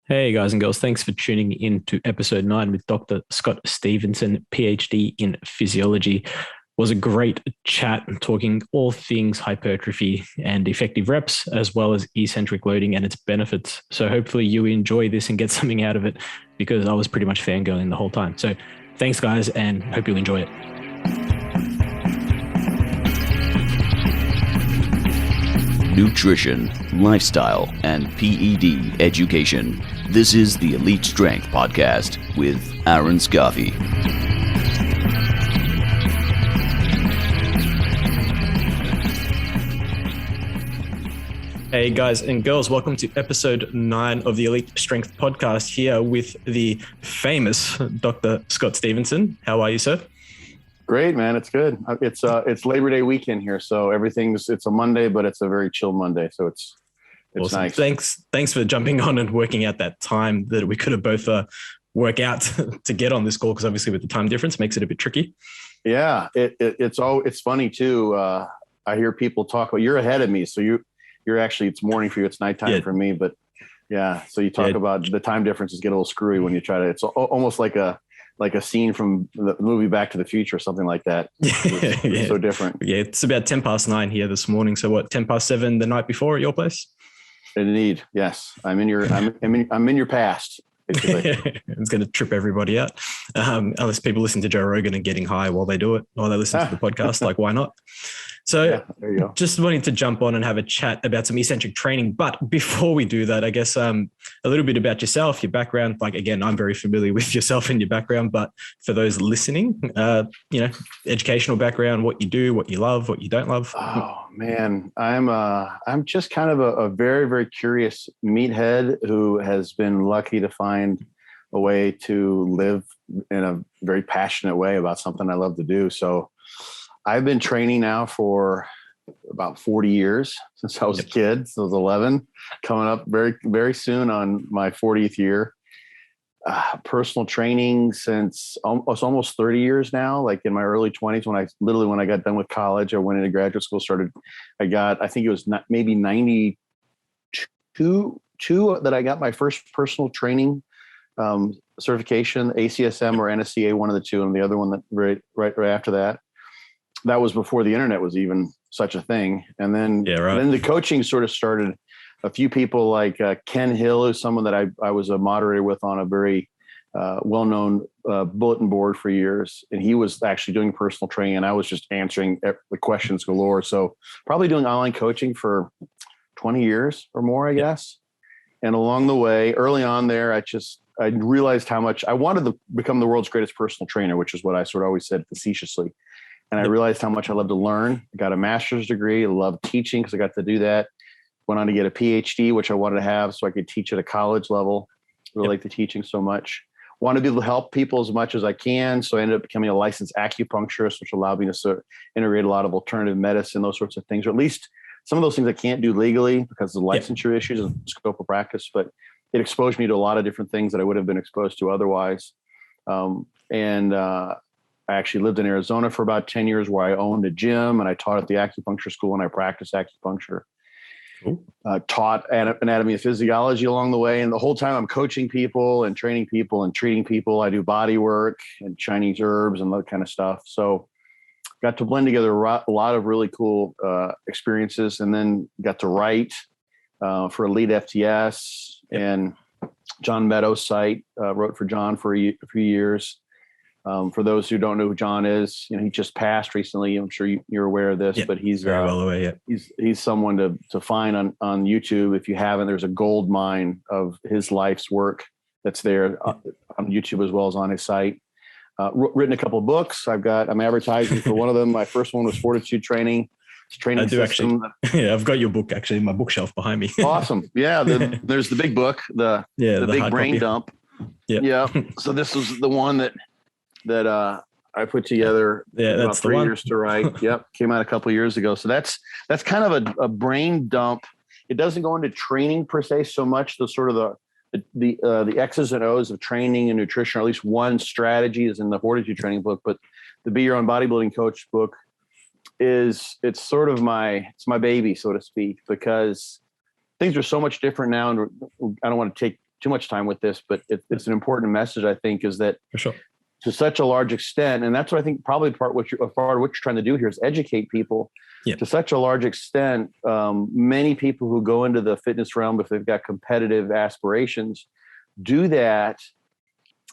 Hey guys and girls, thanks for tuning in to episode 9 with Dr. Scott Stevenson, PhD in physiology. It was a great chat talking all things hypertrophy and effective reps, as well as eccentric loading and its benefits. So hopefully you enjoy this and get something out of it, because I was pretty much fangirling the whole time. So thanks guys, and hope you enjoy it. Nutrition, lifestyle, and PED education. This is the Elite Strength Podcast with Aaron Scoffey. Hey guys and girls, welcome to episode 9 of the Elite Strength Podcast, here with the famous Dr. Scott Stevenson. How are you, sir? Great, man. It's good. It's Labor Day weekend here, so it's a Monday, but it's a very chill Monday, so it's awesome. Nice. Thanks for jumping on and working out that time that we could have both work out to get on this call, because obviously with the time difference makes it a bit tricky. Yeah, it's funny too. I hear people talk about, you're ahead of me, so you're actually, it's morning for you, it's nighttime for me, but yeah. So you talk about the time differences get a little screwy when you try to. It's almost like a scene from the movie Back to the Future or something like that. It's so different. Yeah, it's about 10 past 9 here this morning. So what, 10 past 7 the night before at your place? Indeed, yes. I'm in your past. It's going to trip everybody out, unless people listen to Joe Rogan and getting high while they do it, while they listen to the podcast. Like, why not? So there you go. Just wanting to jump on and have a chat about some eccentric training. But before we do that, I guess a little bit about yourself, your background. Like, again, I'm very familiar with yourself and your background, but for those listening, educational background, what you do, what you love, what you don't love. Oh man, I'm just kind of a very, very curious meathead who has been lucky to find a way to live in a very passionate way about something I love to do. So I've been training now for about 40 years, since I was a kid. So I was 11, coming up very, very soon on my 40th year. Personal training since almost 30 years now, like in my early 20s, when I got done with college, I went into graduate school, I think it was maybe 92 that I got my first personal training certification, ACSM or NSCA, one of the two, and the other one that right after that. That was before the internet was even such a thing. And then, then the coaching sort of started. A few people like Ken Hill, who's someone that I was a moderator with on a very well-known bulletin board for years. And he was actually doing personal training, and I was just answering the questions galore. So probably doing online coaching for 20 years or more, I guess. And along the way, early on there, I realized how much I wanted to become the world's greatest personal trainer, which is what I sort of always said facetiously. And I realized how much I love to learn. I got a master's degree. I love teaching because I got to do that. Went on to get a PhD, which I wanted to have so I could teach at a college level. Really like the teaching so much. Want to be able to help people as much as I can. So I ended up becoming a licensed acupuncturist, which allowed me to sort of integrate a lot of alternative medicine, those sorts of things, or at least some of those things I can't do legally because of licensure issues and scope of practice. But it exposed me to a lot of different things that I would have been exposed to otherwise. I actually lived in Arizona for about 10 years, where I owned a gym and I taught at the acupuncture school, and I practiced acupuncture. Taught anatomy and physiology along the way. And the whole time I'm coaching people and training people and treating people. I do body work and Chinese herbs and that kind of stuff. So got to blend together a lot of really cool experiences, and then got to write for Elite FTS and John Meadows' site. Wrote for John for a few years. For those who don't know who John is, he just passed recently. I'm sure you're aware of this, but he's very well aware. He's someone to find on YouTube. If you haven't, there's a gold mine of his life's work that's there on YouTube as well as on his site. Written a couple of books. I'm advertising for one of them. My first one was Fortitude Training. It's a training system. Actually. I've got your book actually in my bookshelf behind me. Awesome. Yeah. There's the big book, the big brain copy. dump. Yeah. So this was the one that I put together about 3 years to write. Came out a couple of years ago. So that's kind of a brain dump. It doesn't go into training per se so much. The sort of the X's and O's of training and nutrition, or at least one strategy, is in the Fortitude Training book. But the Be Your Own Bodybuilding Coach book it's sort of my baby, so to speak, because things are so much different now. And I don't want to take too much time with this, but it's an important message, I think, is that For sure. to such a large extent, and that's what I think probably part of what you're trying to do here is educate people. Yeah. To such a large extent, many people who go into the fitness realm, if they've got competitive aspirations, do that,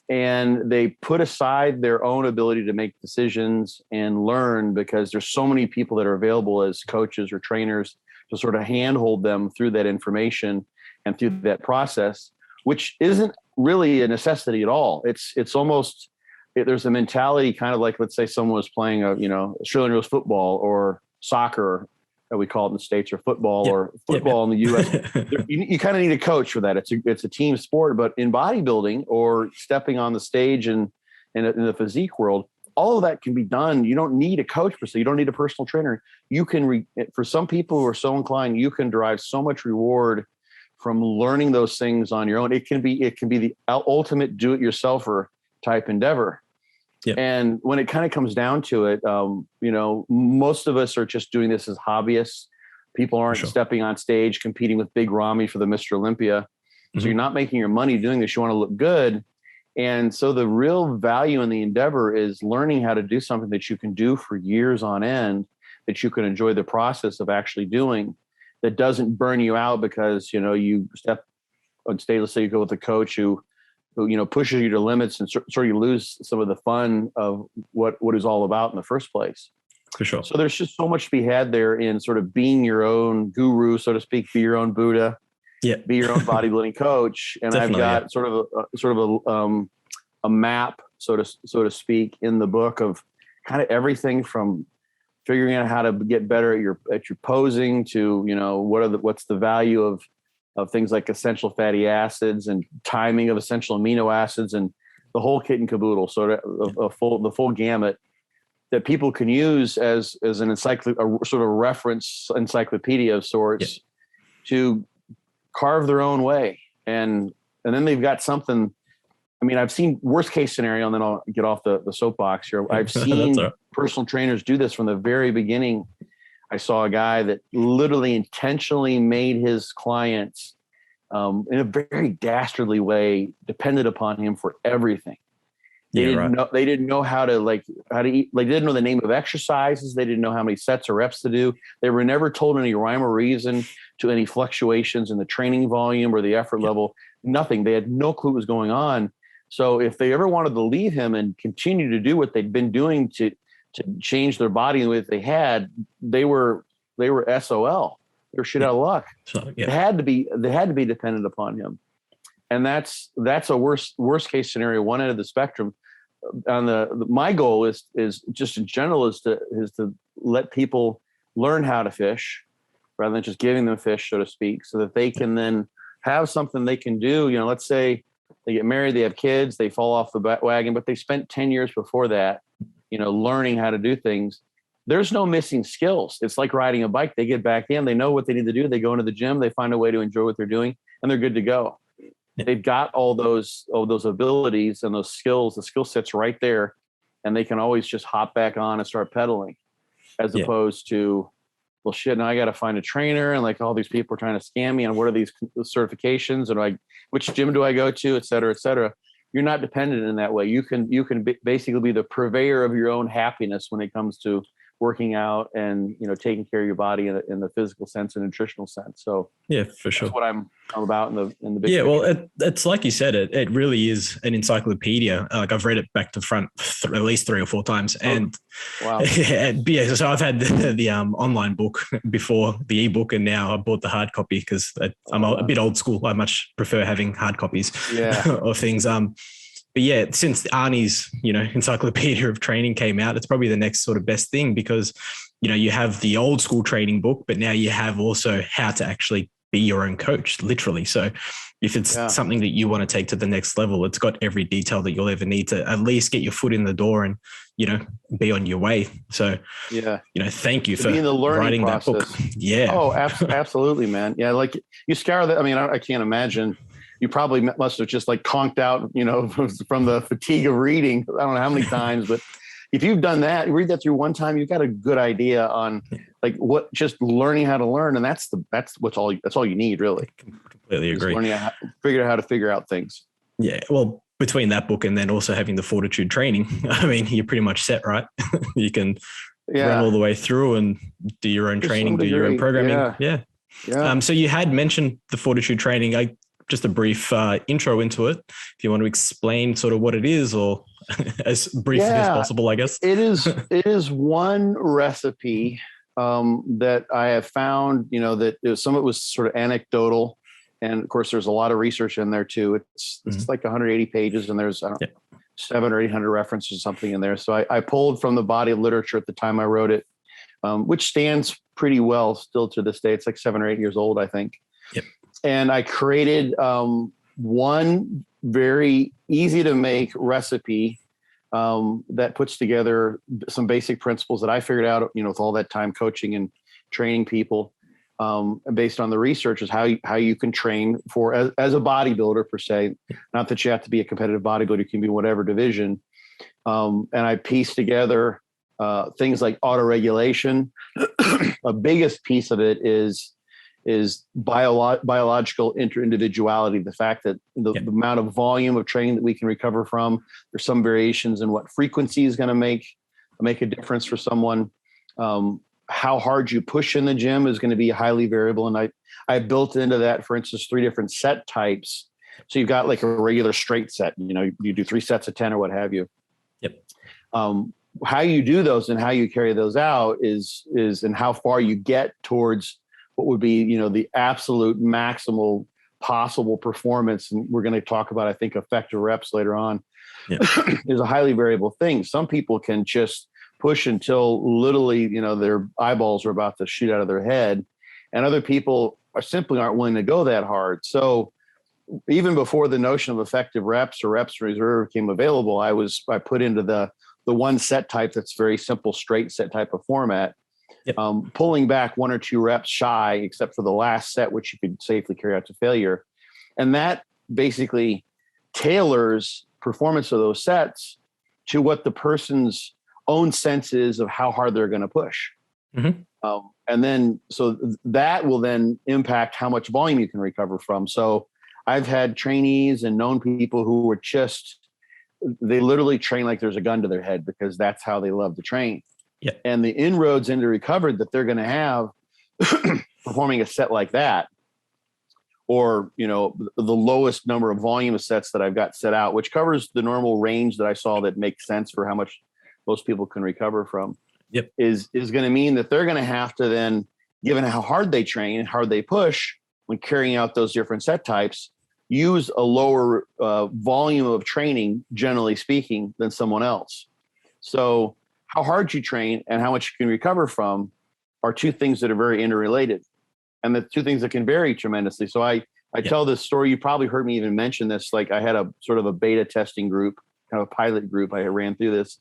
and they put aside their own ability to make decisions and learn, because there's so many people that are available as coaches or trainers to sort of handhold them through that information and through that process, which isn't really a necessity at all. It's almost, there's a mentality kind of like, let's say someone was playing Australian rules football or soccer, that we call it in the States, or football, or football in the US. You kind of need a coach for that. It's a team sport. But in bodybuilding or stepping on the stage in the physique world, all of that can be done. You don't need a coach per se. You don't need a personal trainer. You can, for some people who are so inclined, you can derive so much reward from learning those things on your own. It can be the ultimate do-it-yourselfer type endeavor. Yep. And when it kind of comes down to it, most of us are just doing this as hobbyists. People aren't stepping on stage, competing with Big Ramy for the Mr. Olympia. Mm-hmm. So you're not making your money doing this. You want to look good. And so the real value in the endeavor is learning how to do something that you can do for years on end, that you can enjoy the process of actually doing, that doesn't burn you out because, you step on stage. Let's say you go with a coach who pushes you to limits, and sort of you lose some of the fun of what it's all about in the first place. For sure. So there's just so much to be had there in sort of being your own guru, so to speak, be your own Buddha, be your own bodybuilding coach. And I've got sort of a map, so to speak, in the book of kind of everything from figuring out how to get better at your posing to, what's the value of things like essential fatty acids and timing of essential amino acids and the whole kit and caboodle, the full gamut that people can use as an a sort of reference encyclopedia of sorts to carve their own way. And then they've got something. I mean, I've seen worst case scenario, and then I'll get off the soapbox here. I've seen personal trainers do this from the very beginning. I saw a guy that literally intentionally made his clients in a very dastardly way dependent upon him for everything. They didn't know how to eat. They didn't know the name of exercises. They didn't know how many sets or reps to do. They were never told any rhyme or reason to any fluctuations in the training volume or the effort level. Nothing. They had no clue what was going on. So if they ever wanted to leave him and continue to do what they'd been doing to change their body the way that they had, they were SOL. They were shit out of luck. So, They had to be dependent upon him. And that's a worst case scenario, one end of the spectrum. On my goal is just in general is to let people learn how to fish rather than just giving them fish, so to speak, so that they can then have something they can do. Let's say they get married, they have kids, they fall off the wagon, but they spent 10 years before that, learning how to do things. There's no missing skills. It's like riding a bike. They get back in, they know what they need to do. They go into the gym, they find a way to enjoy what they're doing, and they're good to go. They've got all those abilities and those skills, the skill sets right there, and they can always just hop back on and start pedaling, as opposed to, well, shit, now I got to find a trainer, and all these people are trying to scam me on what are these certifications, and which gym do I go to, et cetera, et cetera. You're not dependent in that way. You can basically be the purveyor of your own happiness when it comes to working out and taking care of your body in the physical sense and nutritional sense. So for sure, that's what I'm about in the big picture. Well, it's like you said, it really is an encyclopedia. I've read it back to front at least 3 or 4 times, and wow. So I've had the online book before the ebook, and now I bought the hard copy because I'm a bit old school. I much prefer having hard copies of things. But since Arnie's, Encyclopedia of Training came out, it's probably the next sort of best thing because, you have the old school training book, but now you have also how to actually be your own coach, literally. So if it's something that you want to take to the next level, it's got every detail that you'll ever need to at least get your foot in the door and, be on your way. So, thank you for writing that book. Yeah. Oh, absolutely, man. Yeah. Like you scour that. I mean, I can't imagine. You probably must have just conked out, from the fatigue of reading. I don't know how many times, but if you've done that, you read that through one time, you've got a good idea on what, just learning how to learn. And that's all you need, really. Completely agree. Learning how to figure out things. Yeah. Well, between that book and then also having the Fortitude Training, I mean, you're pretty much set, right? You can run all the way through and do your own training, do your own programming. Yeah. So you had mentioned the Fortitude Training. Just a brief intro into it. If you want to explain sort of what it is, or as briefly as possible, I guess. It is one recipe that I have found, that some of it was sort of anecdotal. And of course, there's a lot of research in there too. It's like 180 pages, and there's 700 or 800 references or something in there. So I pulled from the body of literature at the time I wrote it, which stands pretty well still to this day. It's like 7 or 8 years old, I think. Yep. And I created one very easy to make recipe that puts together some basic principles that I figured out, with all that time coaching and training people. Based on the research, is how you can train for as a bodybuilder per se. Not that you have to be a competitive bodybuilder; you can be whatever division. And I pieced together things like autoregulation. The biggest piece of it is biological interindividuality. The fact that the amount of volume of training that we can recover from. There's some variations in what frequency is going to make a difference for someone. How hard you push in the gym is going to be highly variable. And I built into that, for instance, 3 different set types. So you've got like a regular straight set, you do 3 sets of 10 or what have you. Yep. How you do those and how you carry those out is and how far you get towards what would be, the absolute maximal possible performance. And we're going to talk about, I think, effective reps later on. Yep. Is a highly variable thing. Some people can just push until literally, their eyeballs are about to shoot out of their head. And other people simply aren't willing to go that hard. So even before the notion of effective reps or reps in reserve became available, I put into the one set type that's very simple, straight set type of format, pulling back 1 or 2 reps shy, except for the last set, which you could safely carry out to failure. And that basically tailors performance of those sets to what the person's own senses of how hard they're going to push. Mm-hmm. And then, so that will then impact how much volume you can recover from. So I've had trainees and known people who were they literally train like there's a gun to their head because that's how they love to train. Yeah. And the inroads into recovery that they're going to have performing a set like that, or, the lowest number of volume of sets that I've got set out, which covers the normal range that I saw that makes sense for how much most people can recover from, is going to mean that they're going to have to then, given how hard they train and hard they push when carrying out those different set types, use a lower volume of training, generally speaking, than someone else. So how hard you train and how much you can recover from are 2 things that are very interrelated, and the 2 things that can vary tremendously. So I tell this story. You probably heard me even mention this. Like I had a sort of a beta testing group, kind of a pilot group. I ran through this.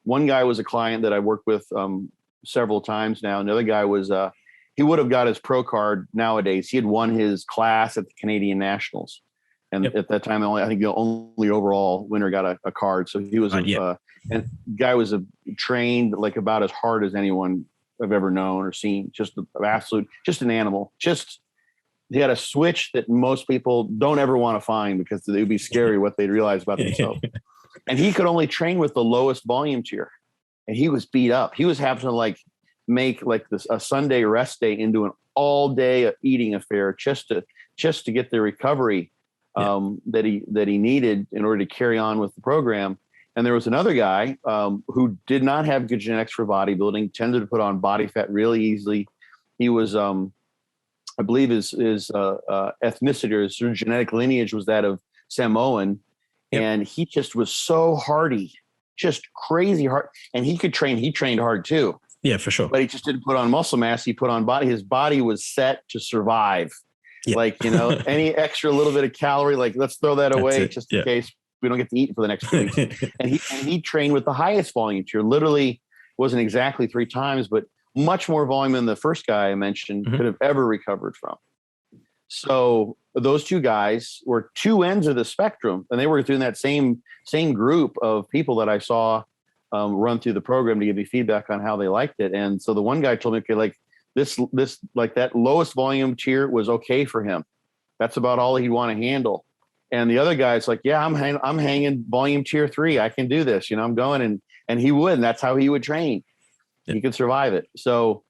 One guy was a client that I worked with several times now. Another guy was, he would have got his pro card nowadays. He had won his class at the Canadian Nationals. And at that time, I think the only overall winner got a card. So he was, and guy was trained like about as hard as anyone I've ever known or seen. Just an animal. He had a switch that most people don't ever want to find because it would be scary what they'd realize about themselves. And he could only train with the lowest volume tier, and he was beat up. He was having to make a Sunday rest day into an all day eating affair just to get the recovery that he needed in order to carry on with the program. And there was another guy who did not have good genetics for bodybuilding, tended to put on body fat really easily. He was, I believe his ethnicity or his genetic lineage was that of Samoan. And he just was so hardy, just crazy hard. And he trained hard too. Yeah, for sure. But he just didn't put on muscle mass. He put on body. His body was set to survive. Yeah. Any extra little bit of calorie, let's throw that away just in case we don't get to eat for the next 2 weeks. and he trained with the highest volume tier. Literally wasn't exactly 3 times, but much more volume than the first guy I mentioned could have ever recovered from. So those 2 guys were 2 ends of the spectrum, and they were doing that same group of people that I saw run through the program to give me feedback on how they liked it. And so the one guy told me, okay, this like that lowest volume tier was okay for him. That's about all he'd want to handle. And the other guy's like, yeah, I'm hanging volume tier 3. I can do this. I'm going, and he would, and that's how he would train. Yep. He could survive it. So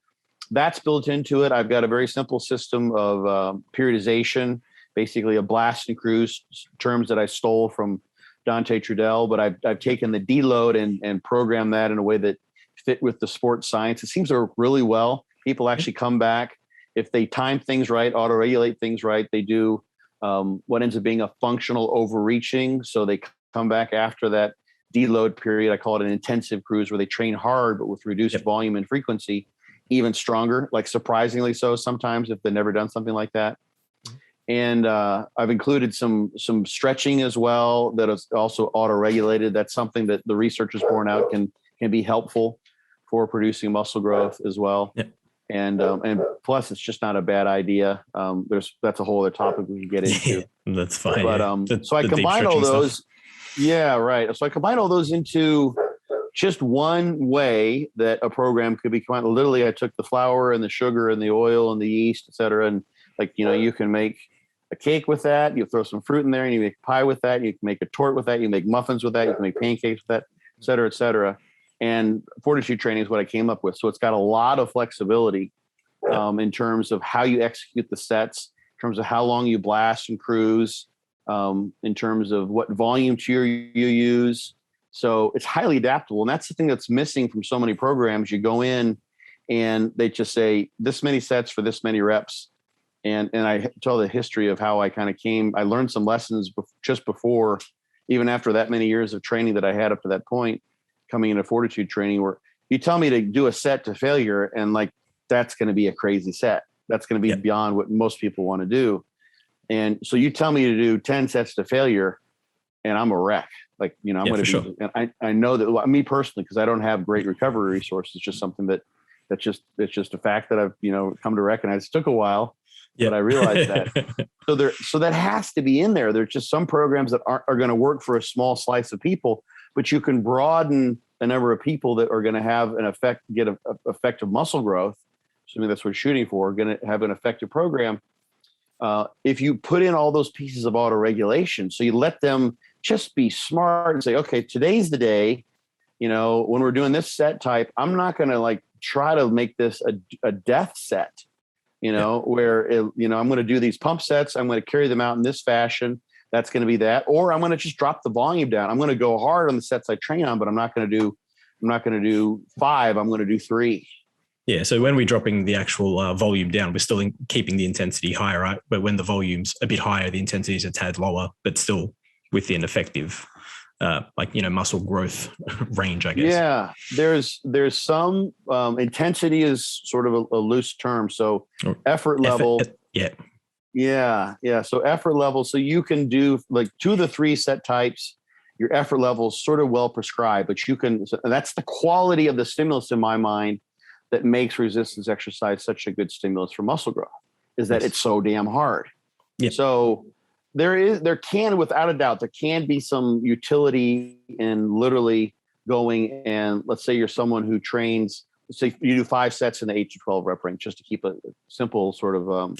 that's built into it. I've got a very simple system of periodization, basically a blast and cruise, terms that I stole from Dante Trudell, but I've taken the deload and programmed that in a way that fit with the sports science. It seems to work really well. People actually come back if they time things right, auto-regulate things right. They do what ends up being a functional overreaching. So they come back after that deload period. I call it an intensive cruise, where they train hard, but with reduced volume and frequency, even stronger, like surprisingly so sometimes if they've never done something like that. And I've included some stretching as well that is also auto-regulated. That's something that the research has borne out can be helpful for producing muscle growth as well. Yep. And plus, it's just not a bad idea. That's a whole other topic we can get into. That's fine. But so I combine all those. Stuff. Yeah, right. So I combine all those into just one way that a program could be combined. Literally, I took the flour and the sugar and the oil and the yeast, et cetera, and you can make a cake with that. You throw some fruit in there, and you make pie with that. You can make a torte with that. You make muffins with that. You can make pancakes with that, et cetera, et cetera. And Fortitude Training is what I came up with. So it's got a lot of flexibility in terms of how you execute the sets, in terms of how long you blast and cruise, in terms of what volume tier you use. So it's highly adaptable. And that's the thing that's missing from so many programs. You go in and they just say this many sets for this many reps. And I tell the history of how I kind of came. I learned some lessons just before, even after that many years of training that I had up to that point, coming into Fortitude Training, where you tell me to do a set to failure, and that's going to be a crazy set. That's going to be beyond what most people want to do. And so you tell me to do 10 sets to failure, and I'm a wreck. I'm going to be, sure. And I know that me personally, because I don't have great recovery resources, it's just something it's just a fact that I've, come to recognize. It took a while, but I realized that. So that has to be in there. There's just some programs that are going to work for a small slice of people, but you can broaden the number of people that are going to have an effect, get a effective muscle growth. Assuming that's what we're shooting for, going to have an effective program. If you put in all those pieces of auto-regulation, so you let them just be smart and say, okay, today's the day, when we're doing this set type, I'm not going to try to make this a death set, where, I'm going to do these pump sets. I'm going to carry them out in this fashion. That's going to be that, or I'm going to just drop the volume down. I'm going to go hard on the sets I train on, but I'm not going to do 5. I'm going to do 3. Yeah. So when we're dropping the actual volume down, we're still keeping the intensity higher, right? But when the volume's a bit higher, the intensity is a tad lower, but still within effective, muscle growth range, I guess. Yeah. There's some intensity is sort of a loose term. So effort level. Yeah. So effort level. So you can do 2 of the 3 set types. Your effort level is sort of well prescribed, but that's the quality of the stimulus in my mind that makes resistance exercise such a good stimulus for muscle growth, is that it's so damn hard. Yep. So there can, without a doubt, there can be some utility in literally going, and let's say you're someone who trains, say you do 5 sets in the 8 to 12 rep range, just to keep a simple sort of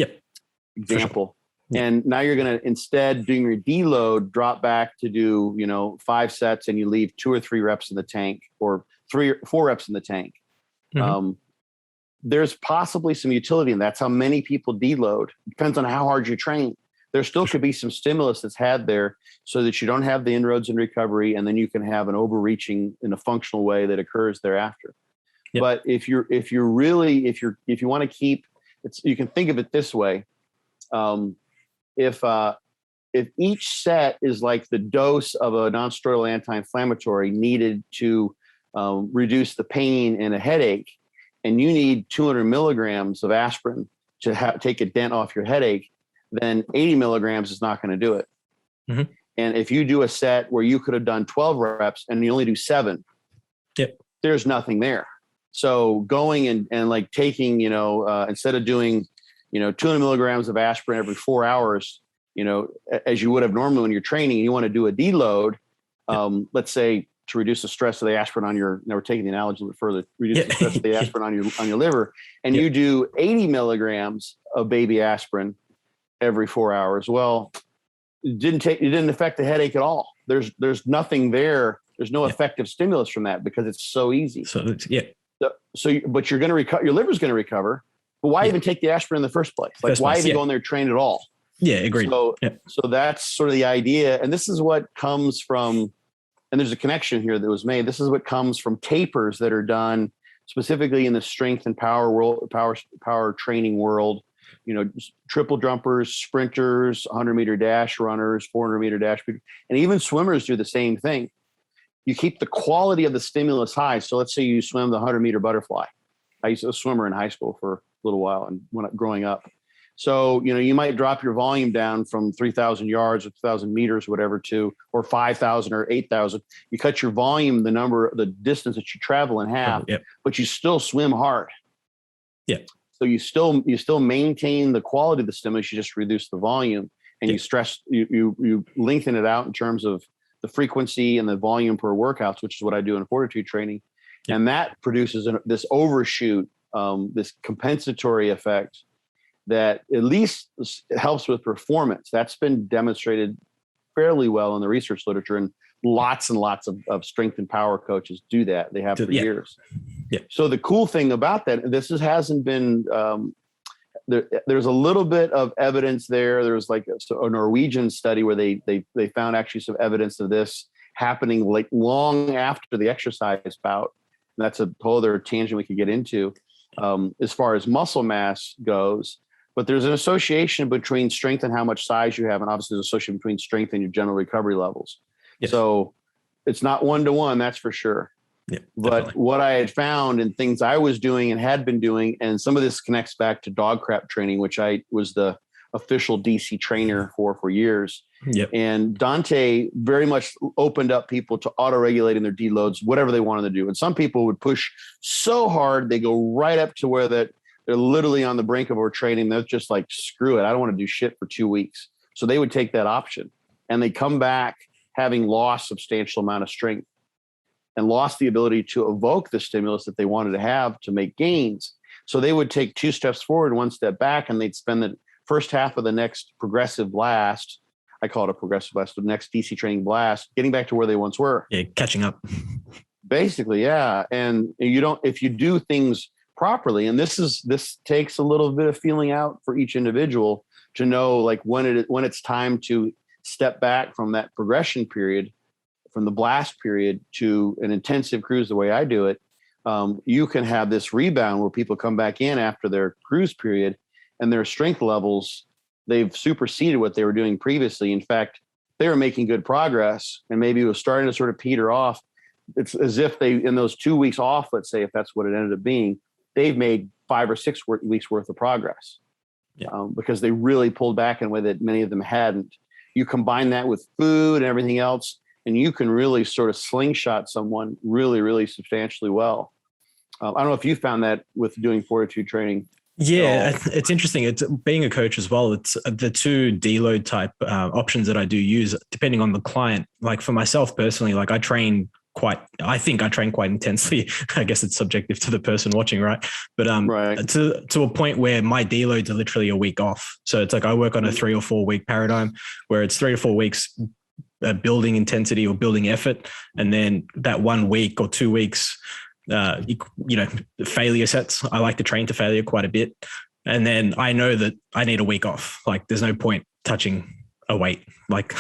example. Sure. And now you're going to, instead doing your deload, drop back to do, 5 sets, and you leave 2 or 3 reps in the tank, or 3 or 4 reps in the tank. Mm-hmm. There's possibly some utility in that. That's how many people deload. Depends on how hard you train. There still could be some stimulus that's had there, so that you don't have the inroads in recovery, and then you can have an overreaching in a functional way that occurs thereafter. Yep. But if you want to keep, you can think of it this way. If each set is like the dose of a nonsteroidal anti-inflammatory needed to reduce the pain and a headache, and you need 200 milligrams of aspirin to take a dent off your headache, then 80 milligrams is not going to do it. Mm-hmm. And if you do a set where you could have done 12 reps and you only do 7, there's nothing there. So going and taking, instead of doing, 200 milligrams of aspirin every 4 hours, as you would have normally when you're training, you want to do a deload. Let's say to reduce the stress of the aspirin on your, now we're taking the analogy a little bit further, reduce the stress of the aspirin on your liver. And you do 80 milligrams of baby aspirin every 4 hours. Well, it didn't affect the headache at all. There's nothing there. There's no effective stimulus from that because it's so easy. But you're going to recover, your liver's going to recover. But why even take the aspirin in the first place? Like, why even go in there train at all? Yeah, agreed. So that's sort of the idea. And this is what comes from, and there's a connection here that was made. This is what comes from tapers that are done specifically in the strength and power world, power training world. You know, triple jumpers, sprinters, 100-meter dash runners, 400-meter dash, and even swimmers do the same thing. You keep the quality of the stimulus high. So let's say you swim the 100-meter butterfly. I used to be a swimmer in high school for a little while and growing up. So, you know, you might drop your volume down from 3,000 yards or 2,000 meters, whatever, or 5,000 or 8,000. You cut your volume, the distance that you travel in half, but you still swim hard. Yeah. So you still maintain the quality of the stimulus. You just reduce the volume, and you lengthen it out in terms of the frequency and the volume per workouts, which is what I do in Fortitude Training. Yeah. And that produces this overshoot, this compensatory effect that at least helps with performance. That's been demonstrated fairly well in the research literature, and lots of strength and power coaches do that. They have for years. Yeah. So the cool thing about that, hasn't been, there's a little bit of evidence there. There was like a Norwegian study where they found actually some evidence of this happening like long after the exercise bout. And that's a whole other tangent we could get into as far as muscle mass goes. But there's an association between strength and how much size you have, and obviously there's an association between strength and your general recovery levels. Yes. So it's not 1-to-1, that's for sure. Yeah, but definitely. What I had found in things I was doing and had been doing, and some of this connects back to dog crap training, which I was the official DC trainer for years. Yep. And Dante very much opened up people to auto-regulating their deloads, whatever they wanted to do. And some people would push so hard, they go right up to where they're literally on the brink of overtraining. They're just like, screw it, I don't want to do shit for 2 weeks. So they would take that option, and they come back having lost substantial amount of strength and lost the ability to evoke the stimulus that they wanted to have to make gains. So they would take 2 steps forward, 1 step back, and they'd spend the first half of the next progressive blast. I call it a progressive blast, the next DC training blast, getting back to where they once were. Yeah, catching up. Basically, yeah. And if you do things properly, and this takes a little bit of feeling out for each individual to know like when it's time to step back from that progression period, from the blast period to an intensive cruise the way I do it. You can have this rebound where people come back in after their cruise period and their strength levels, they've superseded what they were doing previously. In fact, they were making good progress, and maybe it was starting to sort of peter off. It's as if they, in those 2 weeks off, let's say, if that's what it ended up being, they've made 5 or 6 weeks worth of progress. Yeah. Because they really pulled back in a way that many of them hadn't. You combine that with food and everything else, and you can really sort of slingshot someone really, really substantially well. I don't know if you found that with doing Fortitude Training. Yeah, it's interesting. It's being a coach as well. It's the 2 deload type options that I do use depending on the client. Like for myself personally, like I train quite intensely. I guess it's subjective to the person watching, right? But to a point where my deloads are literally a week off. So it's like I work on a 3 or 4 week paradigm where it's 3 or 4 weeks building intensity or building effort, and then that 1 week or 2 weeks. Failure sets. I like to train to failure quite a bit. And then I know that I need a week off. Like there's no point touching a weight. Like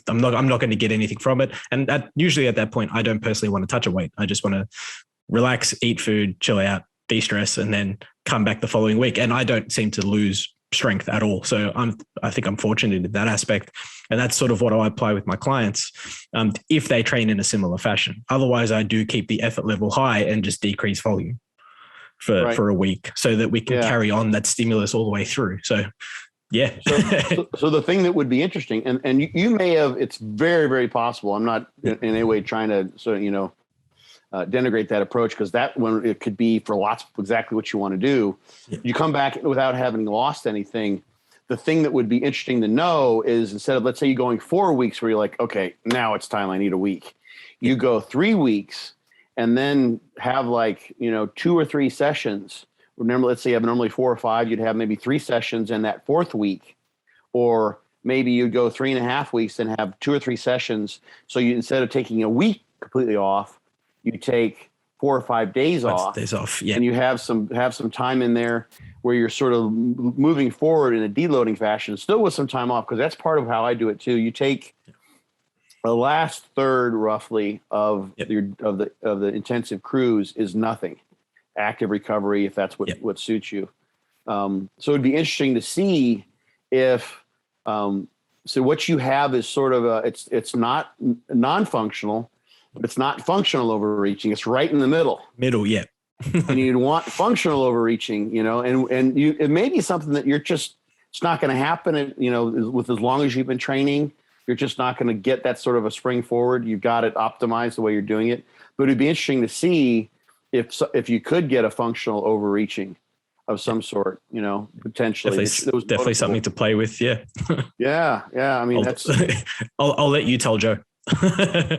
I'm not going to get anything from it. And usually at that point, I don't personally want to touch a weight. I just want to relax, eat food, chill out, de-stress, and then come back the following week. And I don't seem to lose strength at all. So I think I'm fortunate in that aspect. And that's sort of what I apply with my clients if they train in a similar fashion. Otherwise, I do keep the effort level high and just decrease volume for a week so that we can carry on that stimulus all the way through. So, yeah. so the thing that would be interesting, and you may have, it's very, very possible. I'm not in any way trying to denigrate that approach, because that one, it could be for lots of exactly what you want to do. Yeah. You come back without having lost anything. the thing that would be interesting to know is instead of, let's say, you going 4 weeks where you're like, okay, now it's time, I need a week. You go 3 weeks and then have like, 2 or 3 sessions. Remember, let's say you have normally 4 or 5, you'd have maybe 3 sessions in that 4th week, or maybe you'd go 3.5 weeks and have 2 or 3 sessions. So you, instead of taking a week completely off, you take 4 or 5 days off. Days off, yeah. And you have some time in there where you're sort of moving forward in a deloading fashion, still with some time off, because that's part of how I do it too. You take the last third roughly of the intensive cruise is nothing, active recovery, if that's what suits you. So it'd be interesting to see if so what you have is sort of it's not non-functional, but it's not functional overreaching. It's right in the middle. Yeah. And you'd want functional overreaching, and it may be something that it's not going to happen, with as long as you've been training. You're just not going to get that sort of a spring forward. You've got it optimized the way you're doing it. But it'd be interesting to see if you could get a functional overreaching of some sort, potentially. Definitely something to play with. Yeah. Yeah. I mean, I'll let you tell Joe.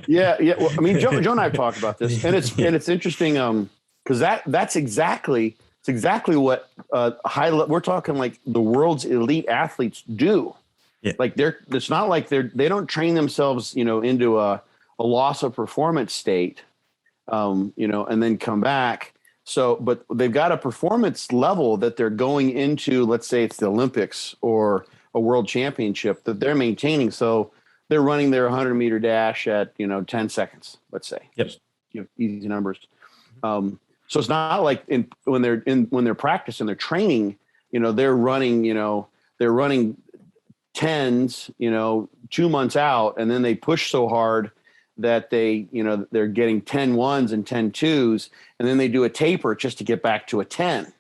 Yeah. Well, I mean, Joe and I have talked about this, and it's interesting. Because that's exactly what we're talking like the world's elite athletes do. Yeah. Like it's not like they don't train themselves, into a loss of performance state, and then come back. So, but they've got a performance level that they're going into, let's say it's the Olympics or a world championship that they're maintaining. So they're running their 100-meter dash at, 10 seconds, let's say. Yep. Just, easy numbers. So it's not like when they're practicing, they're training, they're running tens, 2 months out, and then they push so hard that they're getting 10 ones and 10 twos, and then they do a taper just to get back to a 10. Yep.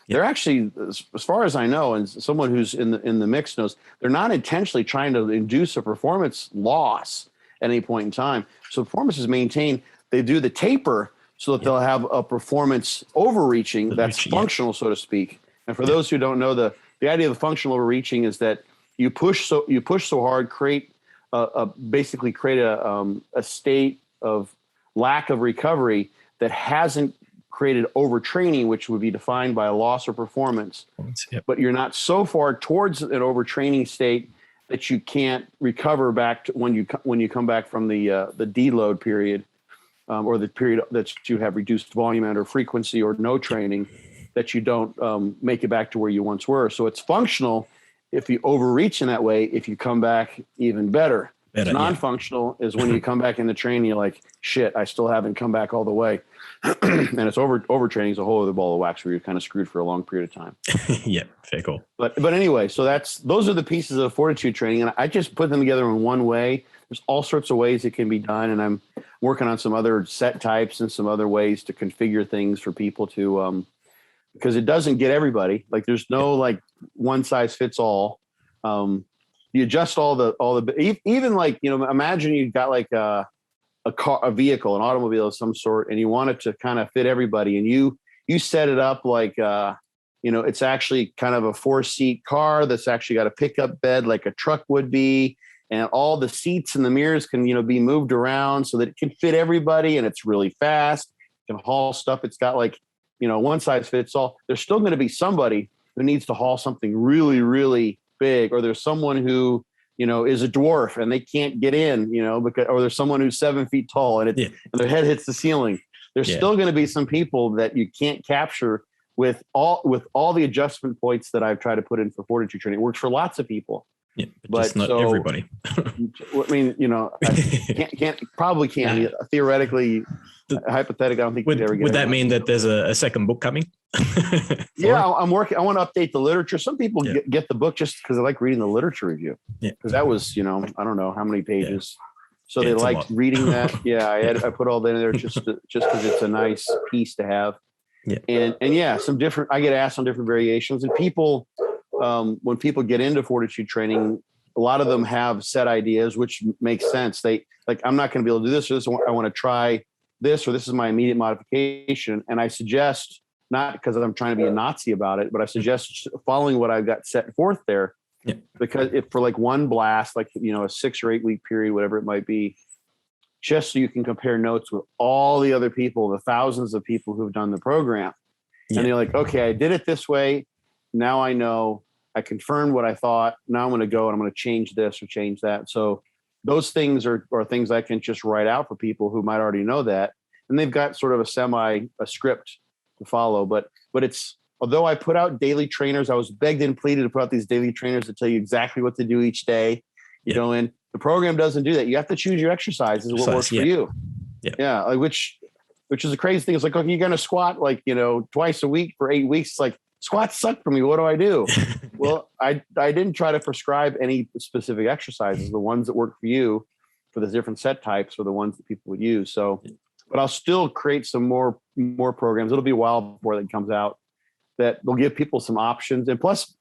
They're actually, as far as I know, and someone who's in the mix knows, they're not intentionally trying to induce a performance loss at any point in time. So performance is maintained. They do the taper so that they'll have a performance overreaching that's functional, so to speak. And for those who don't know, the idea of the functional overreaching is that you push so hard, basically create a state of lack of recovery that hasn't created overtraining, which would be defined by a loss of performance. Yep. But you're not so far towards an overtraining state that you can't recover back to when you come back from the deload period. Or the period that you have reduced volume and or frequency or no training, that you don't make it back to where you once were. So it's functional if you overreach in that way. If you come back, even better. It's non-functional is when you come back in the training, you're like, shit, I still haven't come back all the way. And it's overtraining is a whole other ball of wax where you're kind of screwed for a long period of time. Yeah, very cool. But anyway, so those are the pieces of fortitude training, and I just put them together in one way. There's all sorts of ways it can be done, and I'm working on some other set types and some other ways to configure things for people to, because it doesn't get everybody. Like there's no like one size fits all. You adjust all the even like, imagine you've got like a car, a vehicle, an automobile of some sort, and you want it to kind of fit everybody, and you set it up like it's actually kind of a 4-seat car that's actually got a pickup bed like a truck would be. And all the seats and the mirrors can, be moved around so that it can fit everybody, and it's really fast. It can haul stuff. It's got like, one size fits all. There's still going to be somebody who needs to haul something really, really big, or there's someone who, is a dwarf and they can't get in, or there's someone who's 7 feet tall and their head hits the ceiling. There's still going to be some people that you can't capture with all the adjustment points that I've tried to put in for fortitude training. It works for lots of people. Yeah, but just not everybody. I mean, probably can't. Yeah. Theoretically, hypothetically, I don't think you'd ever get. Would that mean that there's a second book coming? Yeah, I'm working. I want to update the literature. Some people get the book just because they like reading the literature review. Yeah, because that was, I don't know how many pages. Yeah. So they liked reading that. Yeah, I put all that in there just because it's a nice piece to have. Yeah, and some different. I get asked on different variations, and people. When people get into fortitude training, a lot of them have set ideas, which makes sense. They like, I'm not going to be able to do this or this. I want to try this, or this is my immediate modification. And I suggest, not because I'm trying to be a Nazi about it, but I suggest following what I've got set forth there, Yeah. Because if for like one blast, like, a 6 or 8 week period, whatever it might be, just so you can compare notes with all the other people, the thousands of people who've done the program. Yeah. And you're like, okay, I did it this way. Now I know, I confirmed what I thought. Now I'm going to go and I'm going to change this or change that. So those things are things I can just write out for people who might already know that. And they've got sort of a script to follow. But it's, although I put out daily trainers, I was begged and pleaded to put out these daily trainers to tell you exactly what to do each day. You go in, the program doesn't do that. You have to choose your exercises, what works for you. Yeah. Like which is a crazy thing. It's like, okay, you're going to squat like, twice a week for 8 weeks. It's like, squats suck for me. What do I do? Well, I didn't try to prescribe any specific exercises. The ones that work for you for the different set types are the ones that people would use. So, but I'll still create some more programs. It'll be a while before that comes out, that will give people some options. And plus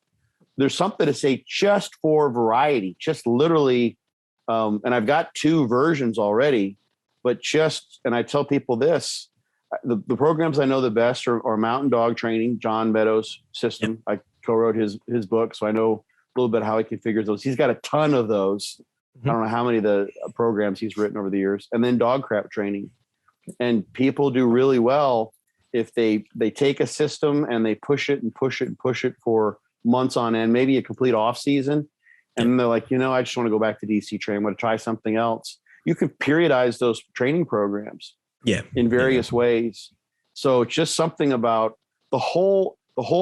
there's something to say just for variety, just literally. And I've got 2 versions already, but and I tell people this, the programs I know the best are Mountain Dog Training, John Meadows' system. I co-wrote his book, so I know a little bit how he configures those. He's got a ton of those. I don't know how many of the programs he's written over the years. And then Dog Crap Training. And people do really well if they take a system and they push it and push it and push it for months on end, maybe a complete off season. And they're like, I just want to go back to DC training. I'm going to try something else. You can periodize those training programs in various ways. So it's just something about the whole